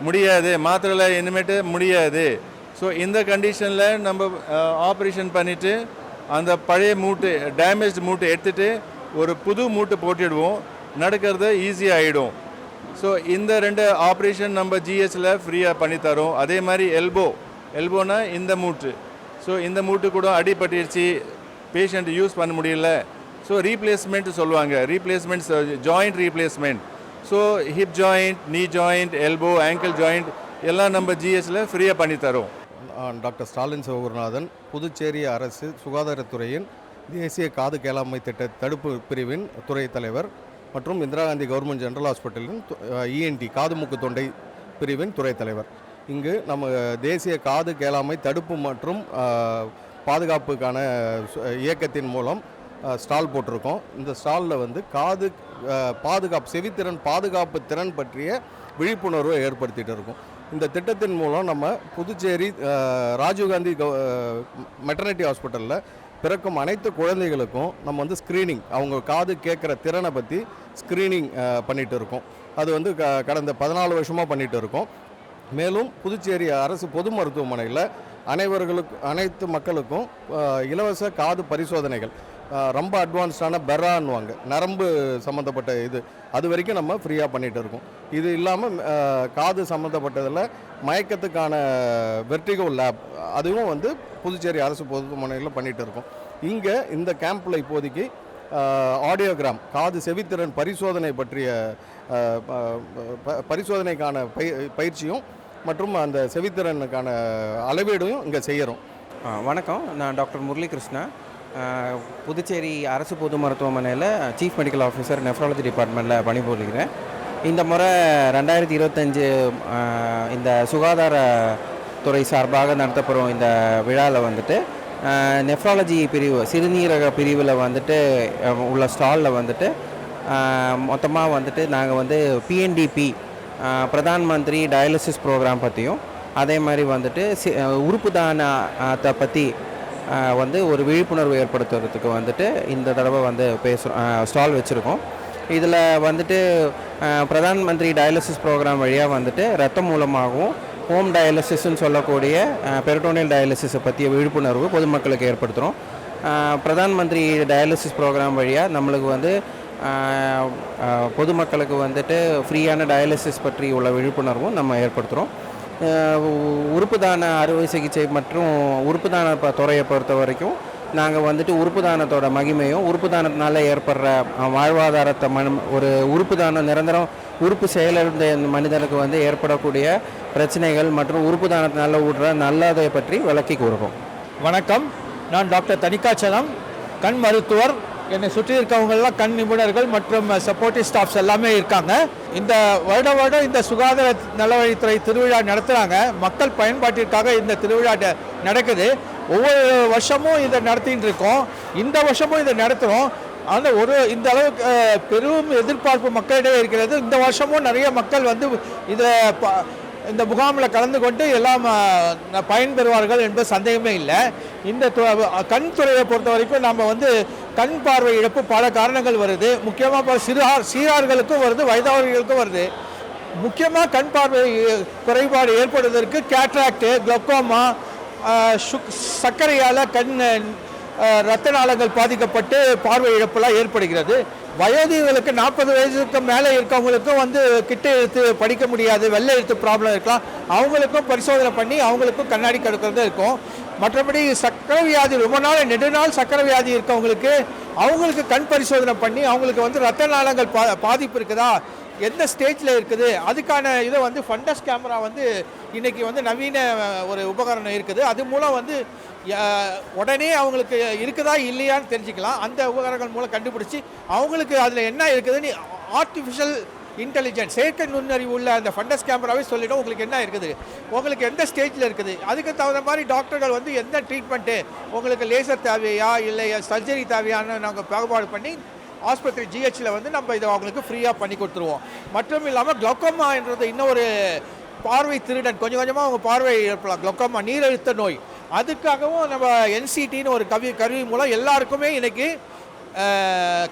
முடியாது, மாத்திரையில் இனிமேட்டு முடியாது. ஸோ இந்த கண்டிஷனில் நம்ம ஆப்ரேஷன் பண்ணிவிட்டு அந்த பழைய மூட்டு டேமேஜ்டு மூட்டை எடுத்துகிட்டு ஒரு புது மூட்டை போட்டுடுவோம், நடக்கிறது ஈஸியாக ஆகிடும். ஸோ இந்த 2 ஆப்ரேஷன் நம்ம ஜிஹெச்சில் ஃப்ரீயாக பண்ணித்தரோம். அதே மாதிரி எல்போனா இந்த மூட்டு. ஸோ இந்த மூட்டு கூட அடிபட்டுருச்சு, பேஷண்ட் யூஸ் பண்ண முடியல, ஸோ ரீப்ளேஸ்மெண்ட் சொல்லுவாங்க, replacement joint replacement. So hip joint, நீ ஜாயிண்ட், எல்போ, ஆங்கிள் ஜாயிண்ட் எல்லாம் நம்ம ஜிஹெச்சில் ஃப்ரீயாக பண்ணித்தரோம். டாக்டர் ஸ்டாலின் சிவகுருநாதன், புதுச்சேரி அரசு சுகாதாரத்துறையின் தேசிய காது கேளாமை திட்ட தடுப்பு பிரிவின் துறை தலைவர் மற்றும் இந்திரா காந்தி கவர்மெண்ட் ஜெனரல் ஹாஸ்பிட்டலின் இஎன்டி காது மூக்கு தொண்டை பிரிவின் துறை தலைவர். இங்கு நம்ம தேசிய காது கேளாமை தடுப்பு மற்றும் பாதுகாப்புக்கான இயக்கத்தின் மூலம் ஸ்டால் போட்டிருக்கோம். இந்த ஸ்டாலில் வந்து காது பாதுகாப்பு, செவித்திறன் பாதுகாப்பு திறன் பற்றிய விழிப்புணர்வை ஏற்படுத்திகிட்டு இருக்கோம். இந்த திட்டத்தின் மூலம் நம்ம புதுச்சேரி ராஜீவ்காந்தி மெட்டர்னிட்டி ஹாஸ்பிட்டலில் பிறக்கும் அனைத்து குழந்தைகளுக்கும் நம்ம வந்து ஸ்க்ரீனிங், அவங்க காது கேட்குற திறனை பற்றி ஸ்க்ரீனிங் பண்ணிகிட்டு இருக்கோம். அது வந்து கடந்த 14 வருஷமாக பண்ணிகிட்டு இருக்கோம். மேலும் புதுச்சேரி அரசு பொது மருத்துவமனையில் அனைத்து மக்களுக்கும் இலவச காது பரிசோதனைகள், ரொம்ப அட்வான்ஸ்டான பெரான்னுவாங்க, நரம்பு சம்மந்தப்பட்ட அது வரைக்கும் நம்ம ஃப்ரீயாக பண்ணிகிட்டு இருக்கோம். இது இல்லாமல் காது சம்மந்தப்பட்டதில் மயக்கத்துக்கான வெர்டிகோ லேப், அதுவும் வந்து புதுச்சேரி அரசு பொதுமனையில் பண்ணிகிட்டு இருக்கோம். இங்கே இந்த கேம்பில் இப்போதைக்கு ஆடியோகிராம், காது செவித்திறன் பரிசோதனை பற்றிய பரிசோதனைக்கான பயிற்சியும் மற்றும் அந்த செவித்திறனுக்கான அளவீடும் இங்கே செய்கிறோம். வணக்கம், நான் டாக்டர் முரளிகிருஷ்ணா, புதுச்சேரி அரசு பொது மருத்துவமனையில் சீஃப் மெடிக்கல் ஆஃபீஸர் நெஃப்ராலஜி டிபார்ட்மெண்ட்டில் பணிபுரிகிறேன். இந்த முறை 2025 இந்த சுகாதாரத்துறை சார்பாக நடத்தப்படும் இந்த விழாவில் வந்துட்டு நெஃப்ராலஜி பிரிவு, சிறுநீரக பிரிவில் வந்துட்டு உள்ள ஸ்டாலில் வந்துட்டு மொத்தமாக வந்துட்டு நாங்கள் வந்து பிஎன்டிபி, பிரதான் மந்திரி டயாலிசிஸ் ப்ரோக்ராம் பற்றியும், அதே மாதிரி வந்துட்டு உறுப்பு தானத்தை பற்றி வந்து ஒரு விழிப்புணர்வு ஏற்படுத்துறதுக்கு வந்துட்டு இந்த தடவை வந்து ஸ்டால் வச்சுருக்கோம். இதில் வந்துட்டு பிரதான் மந்திரி டயாலிசிஸ் ப்ரோக்ராம் வழியாக வந்துட்டு ரத்தம் மூலமாகவும் ஹோம் டயாலிசிஸ்ன்னு சொல்லக்கூடிய பெரிட்டோனியல் டயாலிசிஸை பற்றிய விழிப்புணர்வு பொதுமக்களுக்கு ஏற்படுத்துகிறோம். பிரதான் மந்திரி டயாலிசிஸ் ப்ரோக்ராம் வழியாக நம்மளுக்கு வந்து பொதுமக்களுக்கு வந்துட்டு ஃப்ரீயான டயாலிசிஸ் பற்றி உள்ள விழிப்புணர்வும் நம்ம ஏற்படுத்துகிறோம். உறுப்பு தான அறுவை சிகிச்சை மற்றும் உறுப்பு தான துறையை பொறுத்த வரைக்கும் நாங்கள் வந்துட்டு உறுப்பு தானத்தோட மகிமையும், உறுப்பு தானத்தினால ஏற்படுற வாழ்வாதாரத்தை ஒரு உறுப்பு தானம் நிரந்தரம் உறுப்பு செயலிழந்த மனிதனுக்கு வந்து ஏற்படக்கூடிய பிரச்சனைகள் மற்றும் உறுப்பு தானத்தினால விடுற நல்லதை பற்றி விளக்கி கூறுவோம். வணக்கம், நான் டாக்டர் தனிகாச்சலம், கண் மருத்துவர். என்னை சுற்றி இருக்கவங்கெல்லாம் கண் நிபுணர்கள் மற்றும் சப்போர்ட்டிவ் ஸ்டாஃப்ஸ் எல்லாமே இருக்காங்க. இந்த வருடம் இந்த சுகாதார நலவழித்துறை திருவிழா நடத்துகிறாங்க. மக்கள் பயன்பாட்டிற்காக இந்த திருவிழா நடக்குது. ஒவ்வொரு வருஷமும் இதை நடத்திட்டு இருக்கோம். இந்த வருஷமும் இதை நடத்துகிறோம். ஆனால் இந்த அளவுக்கு பெரும் எதிர்பார்ப்பு மக்களிடையே இருக்கிறது. இந்த வருஷமும் நிறைய மக்கள் வந்து இந்த முகாமில் கலந்து கொண்டு எல்லாம் பயன்பெறுவார்கள் என்பது சந்தேகமே இல்லை. இந்த கண் துறையை பொறுத்த வரைக்கும் நம்ம வந்து கண் பார்வை இழப்பு பல காரணங்கள் வருது. முக்கியமாக சிறார்களுக்கும் வருது, வயதானவர்களுக்கும் வருது. முக்கியமாக கண் பார்வை குறைபாடு ஏற்படுவதற்கு கேட்ராக்டு, குளோக்கோமா, சர்க்கரையால் கண் இரத்த நாளங்கள் பாதிக்கப்பட்டு பார்வை இழப்பெல்லாம் ஏற்படுகிறது. வயதுகளுக்கு 40 வயதுக்கு மேலே இருக்கவங்களுக்கும் வந்து கிட்ட எழுத்து படிக்க முடியாது, வெள்ளை எழுத்து ப்ராப்ளம் இருக்கலாம். அவங்களுக்கும் பரிசோதனை பண்ணி அவங்களுக்கும் கண்ணாடி கடுக்கிறது இருக்கும். மற்றபடி சர்க்கரை வியாதி, ரொம்ப நாள் நெடுநாள் சர்க்கரை வியாதி இருக்கவங்களுக்கு அவங்களுக்கு கண் பரிசோதனை பண்ணி அவங்களுக்கு வந்து இரத்த நாளங்கள் பாதிப்பு இருக்குதா, எந்த ஸ்டேஜில் இருக்குது, அதுக்கான இதை வந்து ஃபண்டஸ் கேமரா வந்து இன்றைக்கி வந்து நவீன ஒரு உபகரணம் இருக்குது. அது மூலம் வந்து உடனே அவங்களுக்கு இருக்குதா இல்லையான்னு தெரிஞ்சுக்கலாம். அந்த உபகரணங்கள் மூலம் கண்டுபிடிச்சி அவங்களுக்கு அதில் என்ன இருக்குதுன்னு ஆர்டிஃபிஷியல் இன்டெலிஜென்ஸ், செயற்கை நுண்ணறிவு உள்ள அந்த ஃபண்டஸ் கேமராவே சொல்லிவிடும் உங்களுக்கு என்ன இருக்குது, உங்களுக்கு எந்த ஸ்டேஜில் இருக்குது. அதுக்கு தகுந்த மாதிரி டாக்டர்கள் வந்து எந்த ட்ரீட்மெண்ட்டு, உங்களுக்கு லேசர் தேவையா இல்லை சர்ஜரி தேவையான்னு நாங்கள் பாகுபாடு பண்ணி ஆஸ்பத்திரி ஜிஹெச்சில் வந்து நம்ம இதை அவங்களுக்கு ஃப்ரீயாக பண்ணி கொடுத்துருவோம். மற்றும் இல்லாமல் குளோக்கோமான்றது இன்னொரு பார்வை திருடன், கொஞ்சம் கொஞ்சமாக அவங்க பார்வை இழப்பலாம். குளோக்கோமா நீரழுத்த நோய், அதுக்காகவும் நம்ம என்சிடின்னு ஒரு கருவி மூலம் எல்லாருக்குமே இன்றைக்கி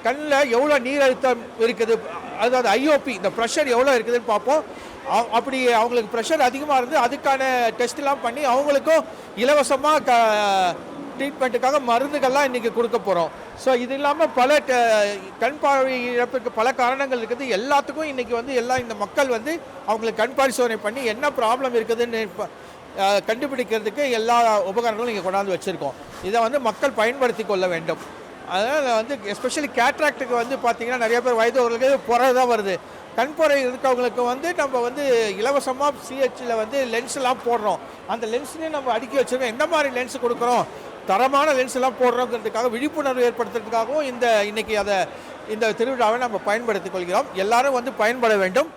கண்ணில் எவ்வளோ நீர் அழுத்தம் இருக்குது, அதாவது ஐஓபி, இந்த ப்ரெஷர் எவ்வளோ இருக்குதுன்னு பார்ப்போம். அப்படி அவங்களுக்கு ப்ரெஷர் அதிகமாக இருந்து அதுக்கான டெஸ்ட்லாம் பண்ணி அவங்களுக்கும் இலவசமாக ட்ரீட்மெண்ட்டுக்காக மருந்துகள்லாம் இன்றைக்கி கொடுக்க போகிறோம். ஸோ இது இல்லாமல் பல கண் பார்வை இழப்புக்கு பல காரணங்கள் இருக்குது. எல்லாத்துக்கும் இன்றைக்கி வந்து எல்லாம் இந்த மக்கள் வந்து அவங்களுக்கு கண் பரிசோதனை பண்ணி என்ன ப்ராப்ளம் இருக்குதுன்னு கண்டுபிடிக்கிறதுக்கு எல்லா உபகரணங்களும் இங்கே கொண்டாந்து வச்சுருக்கோம். இதை வந்து மக்கள் பயன்படுத்தி கொள்ள வேண்டும். அதனால் வந்து எஸ்பெஷலி கேட்ராக்டுக்கு வந்து பார்த்திங்கன்னா நிறைய பேர் வயதுகளுக்கு புறை தான் வருது. கண்புரை இருக்கவங்களுக்கு வந்து நம்ம வந்து இலவசமாக சிஹெச்சில் வந்து லென்ஸ்லாம் போடுறோம். அந்த லென்ஸ்லேயும் நம்ம அடுக்கி வச்சுருக்கோம். எந்த மாதிரி லென்ஸ் கொடுக்குறோம், தரமான லென்ஸ்லாம் போடுறோங்கிறதுக்காக விழிப்புணர்வு ஏற்படுத்துறதுக்காகவும் இன்றைக்கி இந்த திருவிழாவை நம்ம பயன்படுத்திக் கொள்கிறோம். எல்லாரும் வந்து பயன்பட வேண்டும்.